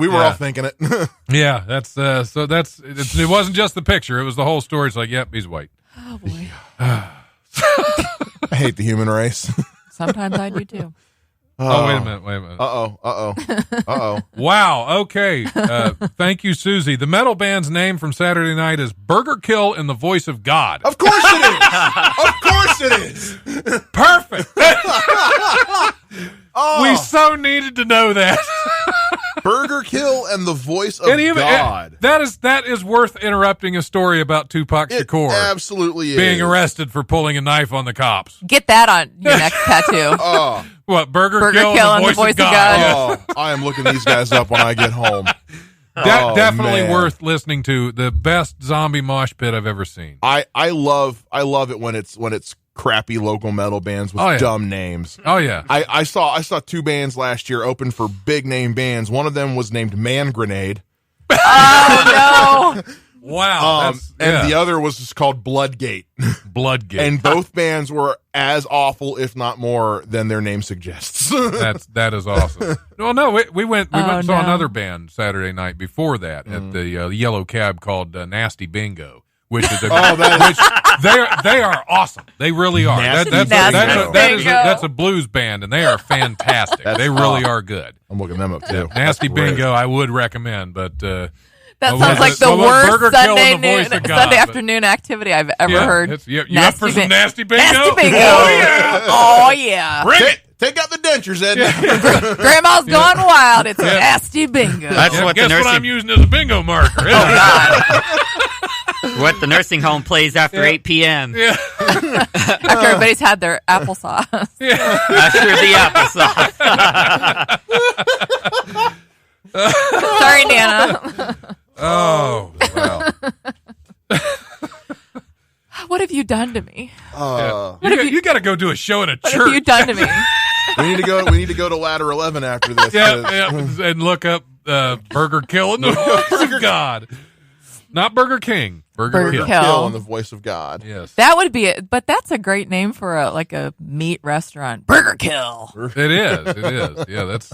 [SPEAKER 4] We were all thinking it.
[SPEAKER 1] Yeah, that's it wasn't just the picture. It was the whole story. It's like, yep, he's white.
[SPEAKER 5] Oh boy.
[SPEAKER 4] I hate the human race.
[SPEAKER 5] Sometimes I do too.
[SPEAKER 1] Oh, wait a minute.
[SPEAKER 4] Uh-oh.
[SPEAKER 1] Wow, okay. Thank you, Susie. The metal band's name from Saturday night is Burger Kill in the Voice of God.
[SPEAKER 4] Of course it is. Of course it is.
[SPEAKER 1] Perfect.
[SPEAKER 4] Oh.
[SPEAKER 1] We so needed to know that.
[SPEAKER 4] Burger Kill and the Voice of
[SPEAKER 1] And even
[SPEAKER 4] God.
[SPEAKER 1] that is worth interrupting a story about Tupac
[SPEAKER 4] It
[SPEAKER 1] Shakur
[SPEAKER 4] absolutely is.
[SPEAKER 1] being arrested for pulling a knife on the cops.
[SPEAKER 5] Get that on your next tattoo.
[SPEAKER 4] Oh,
[SPEAKER 1] What, Burger
[SPEAKER 5] Kill
[SPEAKER 1] and the Voice of God? Yeah.
[SPEAKER 4] I am looking these guys up when I get home.
[SPEAKER 1] Definitely
[SPEAKER 4] man.
[SPEAKER 1] worth listening to. The best zombie mosh pit I've ever seen.
[SPEAKER 4] I love it when it's crappy local metal bands with dumb names.
[SPEAKER 1] Oh yeah.
[SPEAKER 4] I saw two bands last year open for big name bands. One of them was named Man Grenade.
[SPEAKER 5] Oh no.
[SPEAKER 1] Wow.
[SPEAKER 4] And the other was just called Bloodgate.
[SPEAKER 1] Bloodgate.
[SPEAKER 4] And both bands were as awful, if not more, than their name suggests.
[SPEAKER 1] That is awesome. Well, no, we went and saw
[SPEAKER 5] no.
[SPEAKER 1] another band Saturday night before that at the Yellow Cab called Nasty Bingo, which is which they are awesome. They really are. That's a blues band, and they are fantastic. They really are good.
[SPEAKER 4] I'm looking them up too.
[SPEAKER 1] Nasty Bingo, I would recommend, but
[SPEAKER 5] That
[SPEAKER 1] Well,
[SPEAKER 5] sounds like the
[SPEAKER 1] well,
[SPEAKER 5] worst
[SPEAKER 1] Burger Kill and the Voice of God,
[SPEAKER 5] Sunday
[SPEAKER 1] but-
[SPEAKER 5] afternoon activity I've ever heard.
[SPEAKER 1] You up for some Nasty Bingo?
[SPEAKER 5] Nasty Bingo.
[SPEAKER 1] Oh, yeah.
[SPEAKER 5] Oh, yeah.
[SPEAKER 1] Bring it.
[SPEAKER 4] Take out the dentures, Ed.
[SPEAKER 5] Grandma's gone wild. It's Nasty Bingo.
[SPEAKER 3] That's
[SPEAKER 1] Yeah,
[SPEAKER 3] what the
[SPEAKER 1] guess what
[SPEAKER 3] nursing
[SPEAKER 1] I'm using as a bingo marker. isn't
[SPEAKER 5] Oh,
[SPEAKER 1] it?
[SPEAKER 5] God.
[SPEAKER 3] what the nursing home plays after 8 p.m.
[SPEAKER 1] Yeah.
[SPEAKER 5] After everybody's had their applesauce.
[SPEAKER 3] After the applesauce.
[SPEAKER 5] Sorry, Nana.
[SPEAKER 1] Oh, wow.
[SPEAKER 5] What have you done to me?
[SPEAKER 1] You got to go do a show in a
[SPEAKER 5] What
[SPEAKER 1] church.
[SPEAKER 5] have you done to me?
[SPEAKER 4] We need to go to Ladder 11 after this.
[SPEAKER 1] Yeah, and look up Burger Kill and the Voice of God. Not Burger King.
[SPEAKER 5] Burger
[SPEAKER 1] Kill.
[SPEAKER 5] Kill.
[SPEAKER 4] Kill in the voice of God.
[SPEAKER 1] Yes.
[SPEAKER 5] That would be it. But that's a great name for a meat restaurant. Burger Kill.
[SPEAKER 1] It is. Yeah, that's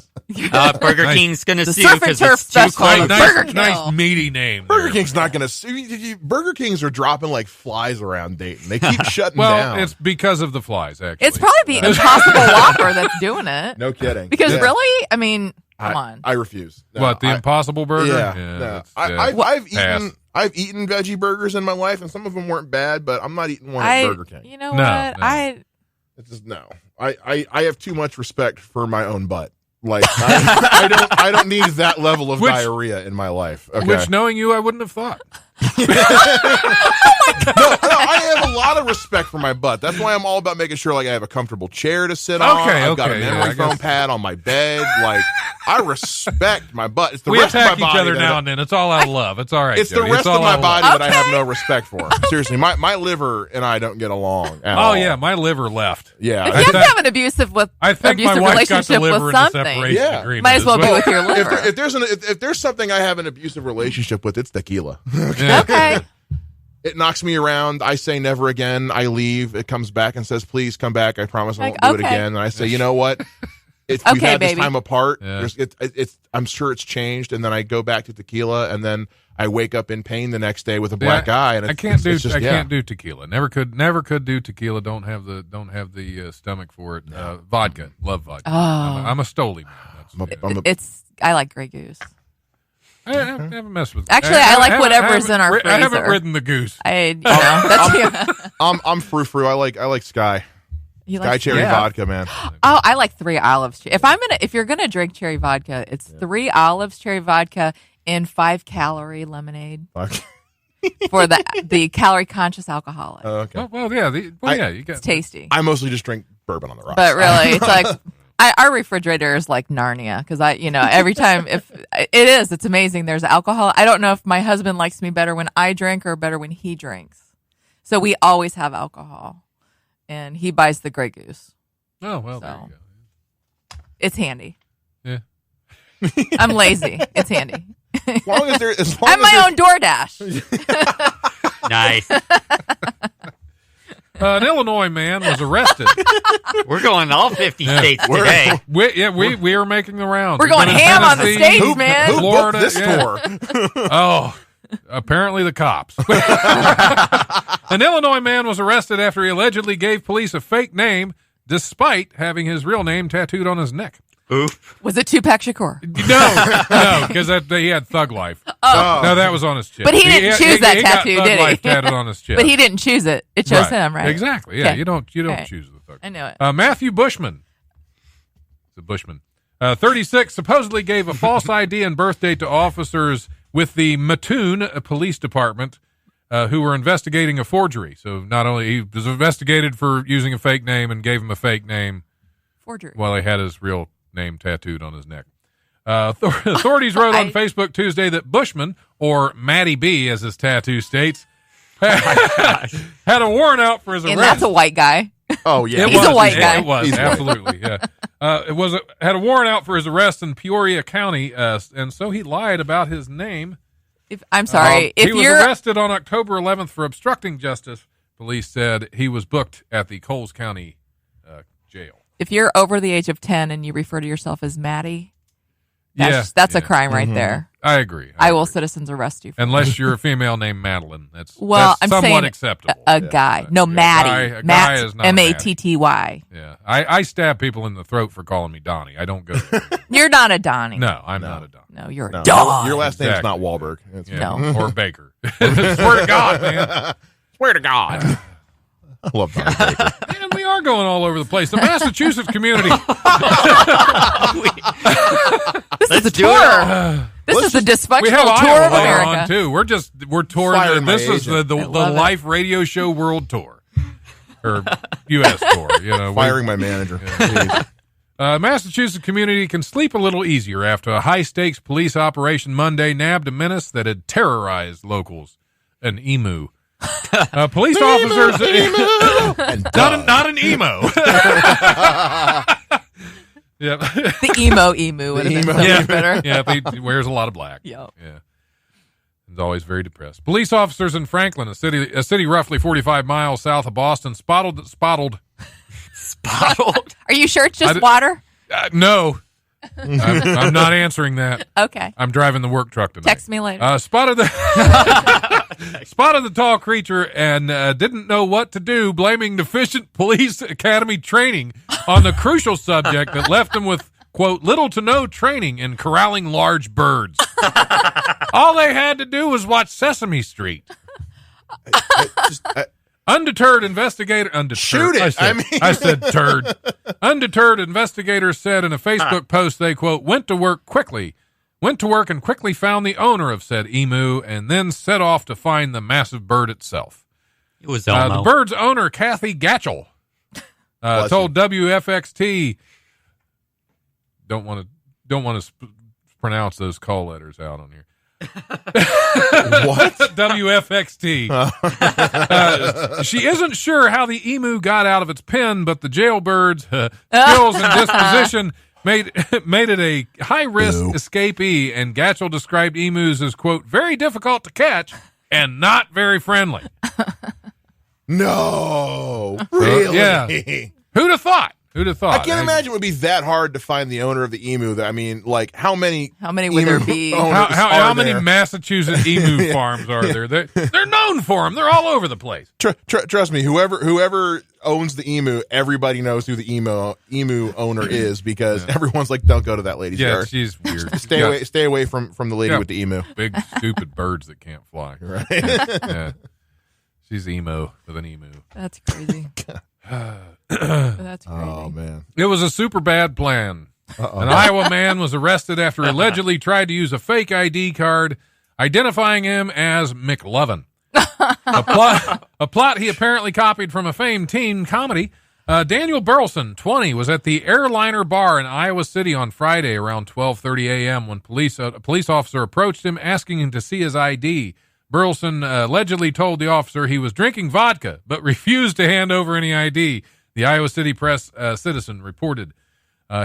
[SPEAKER 3] Burger
[SPEAKER 1] Nice.
[SPEAKER 3] King's going to
[SPEAKER 5] The
[SPEAKER 3] sue you
[SPEAKER 5] Surf and
[SPEAKER 3] because
[SPEAKER 5] Turf
[SPEAKER 3] it's too
[SPEAKER 5] Festival.
[SPEAKER 3] close.
[SPEAKER 5] Burger Kill.
[SPEAKER 1] nice meaty name.
[SPEAKER 4] Burger
[SPEAKER 1] there.
[SPEAKER 4] King's not going to sue. Burger Kings are dropping like flies around Dayton. They keep shutting
[SPEAKER 1] Well,
[SPEAKER 4] down.
[SPEAKER 1] it's because of the flies, actually.
[SPEAKER 5] It's probably the Impossible Whopper that's doing it.
[SPEAKER 4] No kidding.
[SPEAKER 5] Because
[SPEAKER 4] Yeah.
[SPEAKER 5] really, I mean, come on.
[SPEAKER 4] I refuse. No,
[SPEAKER 1] What, the Impossible Burger?
[SPEAKER 4] Yeah.
[SPEAKER 1] Yeah,
[SPEAKER 4] no.
[SPEAKER 1] that's-
[SPEAKER 4] I've eaten veggie burgers in my life, and some of them weren't bad, but I'm not eating one
[SPEAKER 5] I,
[SPEAKER 4] at Burger King.
[SPEAKER 5] You know
[SPEAKER 1] No,
[SPEAKER 5] what?
[SPEAKER 1] no.
[SPEAKER 4] It's just no. I have too much respect for my own butt. Like I don't need that level of diarrhea in my life. Okay.
[SPEAKER 1] Which, knowing you, I wouldn't have thought.
[SPEAKER 4] No, I have a lot of respect for my butt. That's why I'm all about making sure like I have a comfortable chair to sit on. I've got a
[SPEAKER 1] yeah,
[SPEAKER 4] memory
[SPEAKER 1] I
[SPEAKER 4] foam
[SPEAKER 1] guess.
[SPEAKER 4] pad on my bed. Like I respect my butt. It's the
[SPEAKER 1] We
[SPEAKER 4] rest
[SPEAKER 1] attack
[SPEAKER 4] of my
[SPEAKER 1] each
[SPEAKER 4] body
[SPEAKER 1] other
[SPEAKER 4] that
[SPEAKER 1] now and then. It's all out of love. It's all right.
[SPEAKER 4] It's the
[SPEAKER 1] Jody.
[SPEAKER 4] rest
[SPEAKER 1] all
[SPEAKER 4] of my
[SPEAKER 1] out
[SPEAKER 4] body
[SPEAKER 1] love.
[SPEAKER 4] that I have no respect for. Seriously, my liver and I don't get along at
[SPEAKER 1] Oh,
[SPEAKER 4] all.
[SPEAKER 1] yeah, my liver left.
[SPEAKER 4] Yeah.
[SPEAKER 5] If you have to have an abusive
[SPEAKER 1] I think my
[SPEAKER 5] abusive
[SPEAKER 1] wife got the
[SPEAKER 5] relationship
[SPEAKER 1] liver
[SPEAKER 5] with
[SPEAKER 1] in the
[SPEAKER 5] something,
[SPEAKER 1] separation
[SPEAKER 4] Yeah.
[SPEAKER 1] agreement.
[SPEAKER 5] might as well be
[SPEAKER 1] well.
[SPEAKER 5] with your liver.
[SPEAKER 4] If there's something I have an abusive relationship with, it's tequila.
[SPEAKER 1] Yeah.
[SPEAKER 5] Okay.
[SPEAKER 4] It knocks me around. I say never again. I leave. It comes back and says, "Please come back. I promise I won't do it
[SPEAKER 5] okay.
[SPEAKER 4] again." And I say, "You know what? We've
[SPEAKER 5] Okay,
[SPEAKER 4] had this
[SPEAKER 5] baby.
[SPEAKER 4] time apart.
[SPEAKER 1] Yeah.
[SPEAKER 4] I'm sure it's changed." And then I go back to tequila, and then I wake up in pain the next day with a
[SPEAKER 1] Yeah,
[SPEAKER 4] black eye. And
[SPEAKER 1] I can't do
[SPEAKER 4] it's just,
[SPEAKER 1] can't do tequila. Never could do tequila. Don't have the stomach for it. Vodka, love vodka.
[SPEAKER 5] Oh.
[SPEAKER 1] I'm a Stoli man.
[SPEAKER 5] I like Grey Goose.
[SPEAKER 1] I haven't messed with.
[SPEAKER 5] Actually, I like whatever's in our
[SPEAKER 1] I haven't
[SPEAKER 5] freezer.
[SPEAKER 1] ridden the goose.
[SPEAKER 5] That's
[SPEAKER 4] I'm frou-frou. I like Sky.
[SPEAKER 5] you
[SPEAKER 4] Sky
[SPEAKER 5] like
[SPEAKER 4] cherry vodka, man.
[SPEAKER 5] Oh, I like 3 olives. If you're gonna drink cherry vodka, it's 3 olives cherry vodka in 5-calorie lemonade for the calorie conscious alcoholic.
[SPEAKER 4] Okay.
[SPEAKER 1] Well, yeah, you got
[SPEAKER 5] It's tasty,
[SPEAKER 4] I mostly just drink bourbon on the rocks.
[SPEAKER 5] but really, it's like our refrigerator is like Narnia because every time it's amazing. There's alcohol. I don't know if my husband likes me better when I drink or better when he drinks. So we always have alcohol, and he buys the Grey Goose.
[SPEAKER 1] Oh well, there
[SPEAKER 5] So.
[SPEAKER 1] you go.
[SPEAKER 5] It's handy.
[SPEAKER 1] Yeah.
[SPEAKER 5] I'm lazy. It's handy.
[SPEAKER 4] As long as there,
[SPEAKER 5] I'm my own DoorDash.
[SPEAKER 3] Nice.
[SPEAKER 1] An Illinois man was arrested.
[SPEAKER 3] We're going all 50 states today.
[SPEAKER 1] We are making the rounds.
[SPEAKER 5] We're going
[SPEAKER 1] We've been in
[SPEAKER 5] ham on the
[SPEAKER 1] Tennessee,
[SPEAKER 5] stage, man.
[SPEAKER 4] Who
[SPEAKER 1] Florida,
[SPEAKER 4] booked this
[SPEAKER 1] yeah.
[SPEAKER 4] tour?
[SPEAKER 1] Oh, apparently the cops. An Illinois man was arrested after he allegedly gave police a fake name despite having his real name tattooed on his neck.
[SPEAKER 3] Oof.
[SPEAKER 5] Was it Tupac Shakur?
[SPEAKER 1] No, because he had Thug Life.
[SPEAKER 5] Oh.
[SPEAKER 1] No, that was on his chest.
[SPEAKER 5] But he didn't choose that
[SPEAKER 1] he got
[SPEAKER 5] tattoo,
[SPEAKER 1] Thug
[SPEAKER 5] did he?
[SPEAKER 1] Life tattooed on his chest.
[SPEAKER 5] But he didn't choose it. It chose him, right?
[SPEAKER 1] Exactly. Yeah,
[SPEAKER 5] Okay.
[SPEAKER 1] you don't
[SPEAKER 5] Okay.
[SPEAKER 1] choose the Thug.
[SPEAKER 5] I know it.
[SPEAKER 1] Matthew Bushman. It's a Bushman. 36 supposedly gave a false ID and birth date to officers with the Mattoon Police Department who were investigating a forgery. So not only he was investigated for using a fake name and gave him a fake name
[SPEAKER 5] Forgery.
[SPEAKER 1] while he had his real name tattooed on his neck. Authorities wrote on Facebook Tuesday that Bushman, or Matty B as his tattoo states, had a warrant out for his arrest.
[SPEAKER 5] And that's a white guy.
[SPEAKER 4] Oh yeah,
[SPEAKER 5] He's a white guy.
[SPEAKER 1] It was
[SPEAKER 4] He's white.
[SPEAKER 1] absolutely, yeah. Had a warrant out for his arrest in Peoria County, and so he lied about his name.
[SPEAKER 5] I'm sorry.
[SPEAKER 1] He
[SPEAKER 5] If
[SPEAKER 1] was
[SPEAKER 5] you're
[SPEAKER 1] arrested on October 11th for obstructing justice. Police said he was booked at the Coles County jail.
[SPEAKER 5] if you're over the age of 10 and you refer to yourself as Maddie, that's a crime right there.
[SPEAKER 1] I agree.
[SPEAKER 5] I will citizens arrest you. For
[SPEAKER 1] Unless you're a female named Madeline. That's
[SPEAKER 5] I'm
[SPEAKER 1] somewhat
[SPEAKER 5] saying
[SPEAKER 1] acceptable.
[SPEAKER 5] a guy. No,
[SPEAKER 1] Yeah,
[SPEAKER 5] Maddie.
[SPEAKER 1] a guy
[SPEAKER 5] Matt,
[SPEAKER 1] is not a
[SPEAKER 5] Matty.
[SPEAKER 1] Yeah, I stab people in the throat for calling me Donnie. I don't go there.
[SPEAKER 5] You're not a Donnie.
[SPEAKER 1] No, I'm not a Donnie.
[SPEAKER 5] No, you're a
[SPEAKER 4] No,
[SPEAKER 5] Don.
[SPEAKER 4] your last name's
[SPEAKER 1] Exactly.
[SPEAKER 4] not Wahlberg. It's-
[SPEAKER 1] Yeah,
[SPEAKER 5] No.
[SPEAKER 1] or Baker. Swear to God, man. Swear to God.
[SPEAKER 4] I love Donnie Baker.
[SPEAKER 1] Man, we are going all over the place. The Massachusetts community.
[SPEAKER 5] This is a
[SPEAKER 3] do
[SPEAKER 5] tour. This is the
[SPEAKER 1] We
[SPEAKER 5] dysfunctional
[SPEAKER 1] have
[SPEAKER 5] tour
[SPEAKER 1] Iowa
[SPEAKER 5] of
[SPEAKER 1] later
[SPEAKER 5] America.
[SPEAKER 1] on too. We're touring.
[SPEAKER 4] Firing my
[SPEAKER 1] This is
[SPEAKER 4] agent.
[SPEAKER 1] the
[SPEAKER 5] love it.
[SPEAKER 1] Life Radio Show World Tour, or U.S. tour. You know,
[SPEAKER 4] Firing my manager. Jeez.
[SPEAKER 1] Massachusetts community can sleep a little easier after a high-stakes police operation Monday nabbed a menace that had terrorized locals. An emu. Police officers.
[SPEAKER 4] And
[SPEAKER 1] Not an emo. Yeah.
[SPEAKER 5] The emo would have been so much better.
[SPEAKER 1] Yeah, he wears a lot of black.
[SPEAKER 5] Yep.
[SPEAKER 1] Yeah. He's always very depressed. Police officers in Franklin, a city roughly 45 miles south of Boston, spotted.
[SPEAKER 5] Are you sure it's just water?
[SPEAKER 1] No. I'm not answering that.
[SPEAKER 5] Okay.
[SPEAKER 1] I'm driving the work truck tonight.
[SPEAKER 5] Text me later.
[SPEAKER 1] Spotted the tall creature and didn't know what to do, blaming deficient police academy training on the crucial subject that left him with, quote, little to no training in corralling large birds. All they had to do was watch Sesame Street. Undeterred investigator.
[SPEAKER 4] Shoot it.
[SPEAKER 1] I said turd. Undeterred investigators said in a Facebook post they, quote, went to work and quickly found the owner of said emu and then set off to find the massive bird itself.
[SPEAKER 3] It was Elmo.
[SPEAKER 1] The bird's owner, Kathy Gatchell, told WFXT, don't want to pronounce those call letters out on here.
[SPEAKER 4] What?
[SPEAKER 1] WFXT. She isn't sure how the emu got out of its pen, but the jailbird's skills and disposition made it a high-risk escapee, and Gatchell described emus as, quote, very difficult to catch and not very friendly.
[SPEAKER 4] No. Really?
[SPEAKER 1] Yeah. Who'd have thought?
[SPEAKER 4] I can't imagine it would be that hard to find the owner of the emu. That, I mean, like, how many
[SPEAKER 5] would there be?
[SPEAKER 1] How many Massachusetts emu farms are there? They're known for them. They're all over the place.
[SPEAKER 4] Trust me, whoever owns the emu, everybody knows who the emu owner is, because everyone's like, don't go to that lady's yard.
[SPEAKER 1] She's weird.
[SPEAKER 4] Stay away from the lady with the emu.
[SPEAKER 1] Big stupid birds that can't fly.
[SPEAKER 4] Right.
[SPEAKER 1] Yeah. She's emo with an emu.
[SPEAKER 5] That's crazy. That's crazy.
[SPEAKER 4] Oh, man.
[SPEAKER 1] It was a super bad plan. An Iowa man was arrested after allegedly tried to use a fake ID card, identifying him as McLovin. A plot he apparently copied from a famed teen comedy. Daniel Burleson, 20, was at the Airliner Bar in Iowa City on Friday around 12:30 a.m. when a police officer approached him asking him to see his ID. Burleson allegedly told the officer he was drinking vodka, but refused to hand over any ID. The Iowa City Press Citizen reported.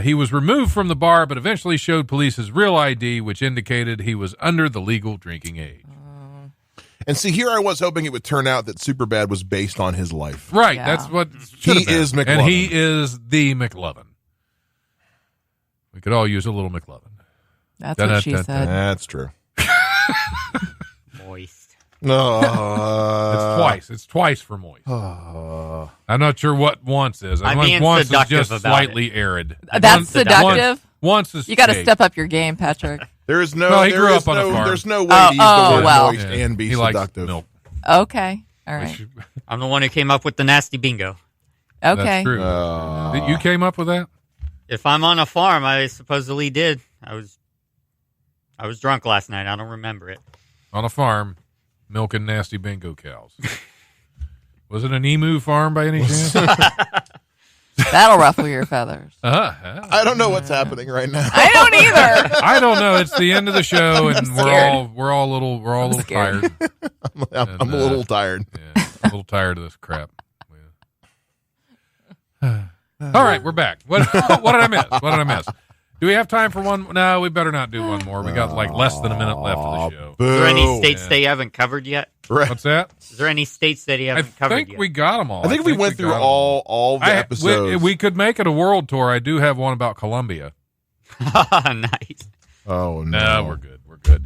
[SPEAKER 1] He was removed from the bar, but eventually showed police his real ID, which indicated he was under the legal drinking age.
[SPEAKER 4] And see, here I was hoping it would turn out that Superbad was based on his life.
[SPEAKER 1] Right,
[SPEAKER 5] Yeah.
[SPEAKER 1] that's what
[SPEAKER 4] He is McLovin.
[SPEAKER 1] And he is the McLovin. We could all use a little McLovin.
[SPEAKER 5] That's what she said.
[SPEAKER 4] That's true.
[SPEAKER 3] Moist.
[SPEAKER 4] No,
[SPEAKER 1] It's twice for moist. I'm not sure what once is. I
[SPEAKER 3] I'm
[SPEAKER 1] think
[SPEAKER 3] being
[SPEAKER 1] once is
[SPEAKER 3] seductive
[SPEAKER 1] just
[SPEAKER 3] about
[SPEAKER 1] slightly arid.
[SPEAKER 5] That's seductive?
[SPEAKER 1] Once is
[SPEAKER 5] You got to
[SPEAKER 1] steak.
[SPEAKER 5] step up your game, Patrick.
[SPEAKER 4] there is no.
[SPEAKER 1] Well, he
[SPEAKER 4] there
[SPEAKER 1] grew
[SPEAKER 4] is
[SPEAKER 1] up on a
[SPEAKER 4] no-
[SPEAKER 1] farm.
[SPEAKER 4] There's no way to use the word
[SPEAKER 5] well.
[SPEAKER 4] moist
[SPEAKER 1] Yeah.
[SPEAKER 4] and be
[SPEAKER 1] He
[SPEAKER 4] seductive.
[SPEAKER 1] likes milk.
[SPEAKER 5] Okay. All right.
[SPEAKER 1] Which-
[SPEAKER 3] I'm the one who came up with the nasty bingo.
[SPEAKER 5] Okay.
[SPEAKER 1] That's true. You came up with that?
[SPEAKER 3] If I'm on a farm, I supposedly did. I was drunk last night. I don't remember it.
[SPEAKER 1] On a farm, milking nasty bingo cows. Was it an emu farm by any chance?
[SPEAKER 5] That'll ruffle your feathers.
[SPEAKER 4] I don't know what's happening right now.
[SPEAKER 5] I don't either.
[SPEAKER 1] I don't know. It's the end of the show, and we're
[SPEAKER 5] scared.
[SPEAKER 1] all a little
[SPEAKER 5] scared.
[SPEAKER 1] tired.
[SPEAKER 4] I'm a little tired.
[SPEAKER 1] Yeah, I'm a little tired of this crap. Yeah. All right, we're back. What did I miss? Do we have time for one? No, we better not do one more. We got like less than a minute left of the show.
[SPEAKER 3] Is there any
[SPEAKER 4] Boo.
[SPEAKER 3] states that you haven't covered yet?
[SPEAKER 1] What's that?
[SPEAKER 3] Is there any states that you
[SPEAKER 1] I
[SPEAKER 3] haven't covered
[SPEAKER 1] think
[SPEAKER 3] yet?
[SPEAKER 1] we got them all.
[SPEAKER 4] I think we went through
[SPEAKER 1] got 'em
[SPEAKER 4] all the episodes.
[SPEAKER 1] We could make it a world tour. I do have one about Colombia.
[SPEAKER 3] Nice.
[SPEAKER 4] Oh no,
[SPEAKER 1] No, we're good. We're good.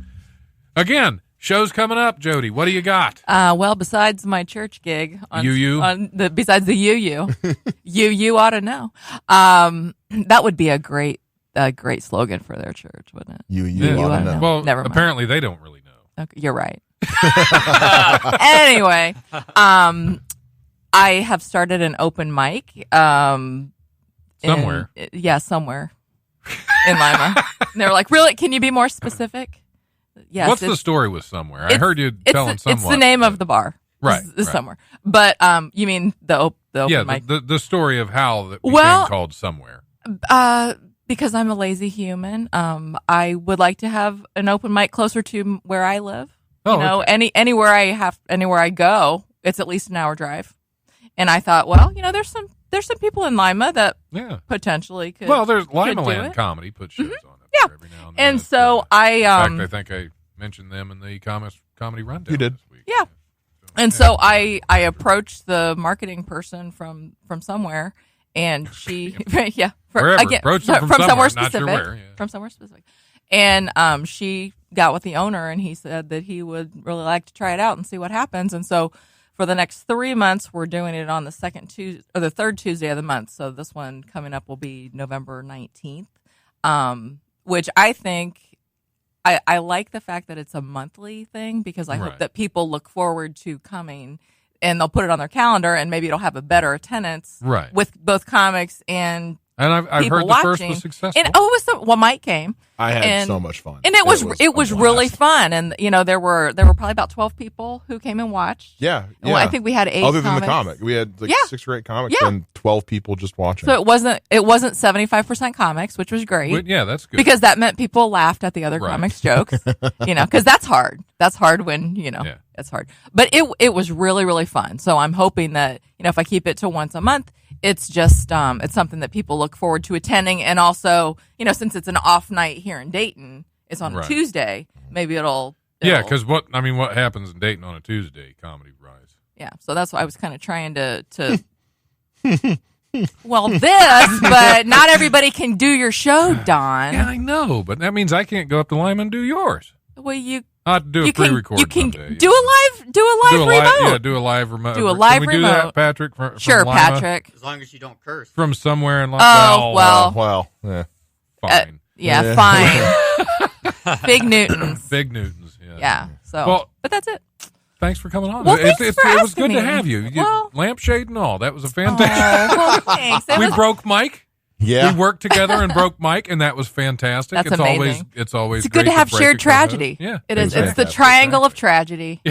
[SPEAKER 1] Again, show's coming up, Jody. What do you got?
[SPEAKER 5] Well, besides my church gig, besides the you ought to know. That would be a great slogan for their church, wouldn't it?
[SPEAKER 4] You
[SPEAKER 1] Yeah.
[SPEAKER 4] ought to
[SPEAKER 5] wanna
[SPEAKER 4] know.
[SPEAKER 5] know.
[SPEAKER 1] Well,
[SPEAKER 5] Never mind.
[SPEAKER 1] apparently they don't really know.
[SPEAKER 5] Okay, you're right. Anyway, I have started an open mic.
[SPEAKER 1] Somewhere.
[SPEAKER 5] Somewhere in Lima. And they were like, "Really? Can you be more specific?" Yes.
[SPEAKER 1] What's the story with somewhere? I heard you telling
[SPEAKER 5] It's
[SPEAKER 1] someone.
[SPEAKER 5] the name of the bar.
[SPEAKER 1] Right,
[SPEAKER 5] Is
[SPEAKER 1] right.
[SPEAKER 5] Somewhere. But you mean the open
[SPEAKER 1] Yeah,
[SPEAKER 5] mic?
[SPEAKER 1] the story of how that became
[SPEAKER 5] Well-
[SPEAKER 1] called somewhere.
[SPEAKER 5] Because I'm a lazy human, I would like to have an open mic closer to where I live.
[SPEAKER 1] Oh,
[SPEAKER 5] You know,
[SPEAKER 1] okay.
[SPEAKER 5] anywhere I go, it's at least an hour drive. And I thought, well, there's some people in Lima that
[SPEAKER 1] Yeah.
[SPEAKER 5] potentially could.
[SPEAKER 1] Well, there's
[SPEAKER 5] could
[SPEAKER 1] Lima
[SPEAKER 5] do
[SPEAKER 1] Land
[SPEAKER 5] it.
[SPEAKER 1] Comedy puts shows on it.
[SPEAKER 5] Yeah.
[SPEAKER 1] Every now and then.
[SPEAKER 5] And so
[SPEAKER 1] In fact, I think I mentioned them in the comedy rundown.
[SPEAKER 4] You did.
[SPEAKER 1] This week.
[SPEAKER 5] Yeah. And so I approached the marketing person from somewhere, and she
[SPEAKER 1] Wherever. Approach them from somewhere,
[SPEAKER 5] specific,
[SPEAKER 1] not sure where, yeah.
[SPEAKER 5] from somewhere specific, and she got with the owner, and he said that he would really like to try it out and see what happens. And so for the next 3 months, we're doing it on the the third Tuesday of the month. So this one coming up will be November 19th, which I think. I like the fact that it's a monthly thing because I hope that people look forward to coming and they'll put it on their calendar and maybe it'll have a better attendance with both comics and
[SPEAKER 1] I've heard the
[SPEAKER 5] watching.
[SPEAKER 1] first was successful.
[SPEAKER 5] And Mike came.
[SPEAKER 4] I had so much fun.
[SPEAKER 5] And it was really fun. And there were probably about 12 people who came and watched.
[SPEAKER 4] Yeah.
[SPEAKER 5] Well, I think we had 8
[SPEAKER 4] other than
[SPEAKER 5] comics.
[SPEAKER 4] the comic. We had 6 or 8 comics and 12 people just watching.
[SPEAKER 5] So it wasn't 75% comics, which was great.
[SPEAKER 1] But, yeah, that's good.
[SPEAKER 5] Because that meant people laughed at the other comics jokes. Because that's hard. That's hard when, it's hard. But it was really, really fun. So I'm hoping that, if I keep it to once a month, it's just it's something that people look forward to attending. And also, since it's an off night here in Dayton, it's on a Tuesday, maybe it'll
[SPEAKER 1] because what happens in Dayton on a Tuesday, comedy rise.
[SPEAKER 5] Yeah, so that's why I was kind of trying to but not everybody can do your show, Don.
[SPEAKER 1] Yeah, I know, but that means I can't go up to Lima and do yours.
[SPEAKER 5] Well,
[SPEAKER 1] I'll have to do a pre-record.
[SPEAKER 5] You can
[SPEAKER 1] someday,
[SPEAKER 5] do a live remote.
[SPEAKER 1] Yeah, do a live remote.
[SPEAKER 5] Do a live
[SPEAKER 1] can we
[SPEAKER 5] remote.
[SPEAKER 1] do that, Patrick? From
[SPEAKER 5] Sure,
[SPEAKER 1] Lima?
[SPEAKER 5] Patrick.
[SPEAKER 3] As long as you don't curse.
[SPEAKER 1] From somewhere in Lima.
[SPEAKER 4] Yeah.
[SPEAKER 1] Fine.
[SPEAKER 5] Fine. Big Newtons.
[SPEAKER 1] Big Newtons.
[SPEAKER 5] Yeah. So, but that's it.
[SPEAKER 1] Thanks for coming on.
[SPEAKER 5] Well, thanks for
[SPEAKER 1] it was
[SPEAKER 5] asking
[SPEAKER 1] good
[SPEAKER 5] me.
[SPEAKER 1] to have you. Lampshade and all. That was a fantastic.
[SPEAKER 5] Well, thanks.
[SPEAKER 1] We broke Mike.
[SPEAKER 4] Yeah.
[SPEAKER 1] We worked together and broke Mike, and that was fantastic.
[SPEAKER 5] That's amazing.
[SPEAKER 1] It's always
[SPEAKER 5] good
[SPEAKER 1] great
[SPEAKER 5] to have
[SPEAKER 1] break
[SPEAKER 5] shared
[SPEAKER 1] a co-host.
[SPEAKER 5] tragedy.
[SPEAKER 1] Yeah.
[SPEAKER 5] It is. It's the Triangle of Tragedy.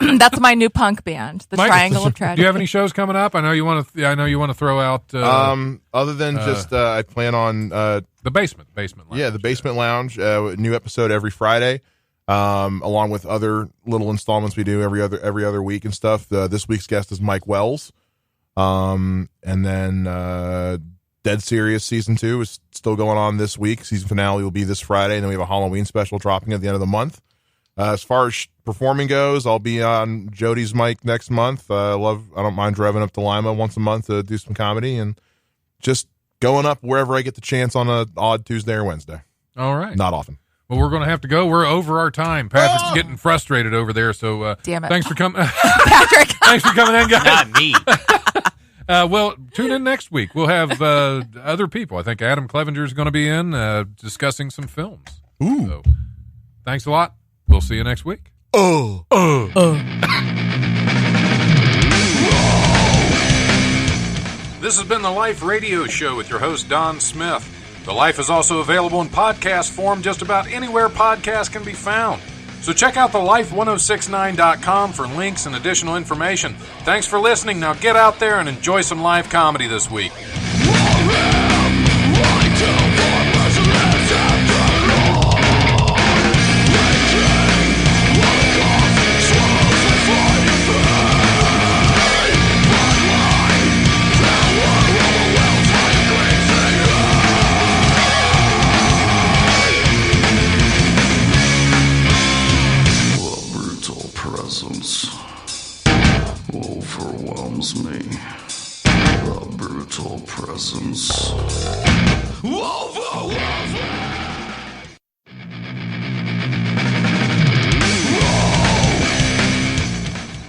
[SPEAKER 5] That's my new punk band, the
[SPEAKER 1] Mike,
[SPEAKER 5] Triangle of Tragedy.
[SPEAKER 1] Do you have any shows coming up? I know you want to throw out.
[SPEAKER 4] Other than just, I plan on
[SPEAKER 1] the basement lounge.
[SPEAKER 4] Yeah, the basement lounge. New episode every Friday, along with other little installments we do every other week and stuff. This week's guest is Mike Wells, and then Dead Serious season 2 is still going on this week. Season finale will be this Friday, and then we have a Halloween special dropping at the end of the month. As far as performing goes, I'll be on Jody's mic next month. I don't mind driving up to Lima once a month to do some comedy and just going up wherever I get the chance on an odd Tuesday or Wednesday.
[SPEAKER 1] All right.
[SPEAKER 4] Not often.
[SPEAKER 1] Well, we're going to have to go. We're over our time. Patrick's getting frustrated over there. So
[SPEAKER 5] damn it.
[SPEAKER 1] Thanks for coming.
[SPEAKER 5] Patrick.
[SPEAKER 1] Thanks for coming in, guys.
[SPEAKER 3] Not me.
[SPEAKER 1] Well, tune in next week. We'll have other people. I think Adam Clevenger is going to be in discussing some films.
[SPEAKER 4] Ooh.
[SPEAKER 1] So, thanks a lot. We'll see you next week. This has been the Life Radio Show with your host, Don Smith. The Life is also available in podcast form just about anywhere podcasts can be found. So check out thelife1069.com for links and additional information. Thanks for listening. Now get out there and enjoy some live comedy this week.
[SPEAKER 2] Overwhelms me. The brutal presence.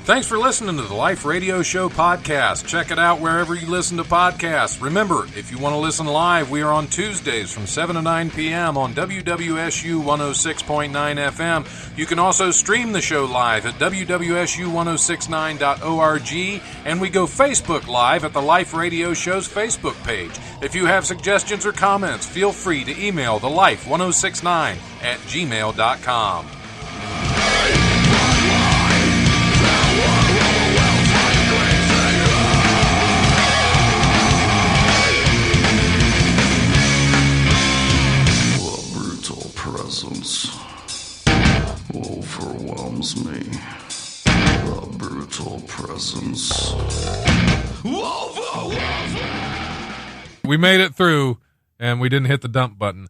[SPEAKER 1] Thanks for listening to the Life Radio Show podcast. Check it out wherever you listen to podcasts. Remember, if you want to listen live, we are on Tuesdays from 7 to 9 p.m. on WWSU 106.9 FM. You can also stream the show live at wwsu1069.org, and we go Facebook Live at the Life Radio Show's Facebook page. If you have suggestions or comments, feel free to email thelife1069@gmail.com.
[SPEAKER 2] Presence overwhelms me. The brutal presence.
[SPEAKER 1] We made it through, and we didn't hit the dump button.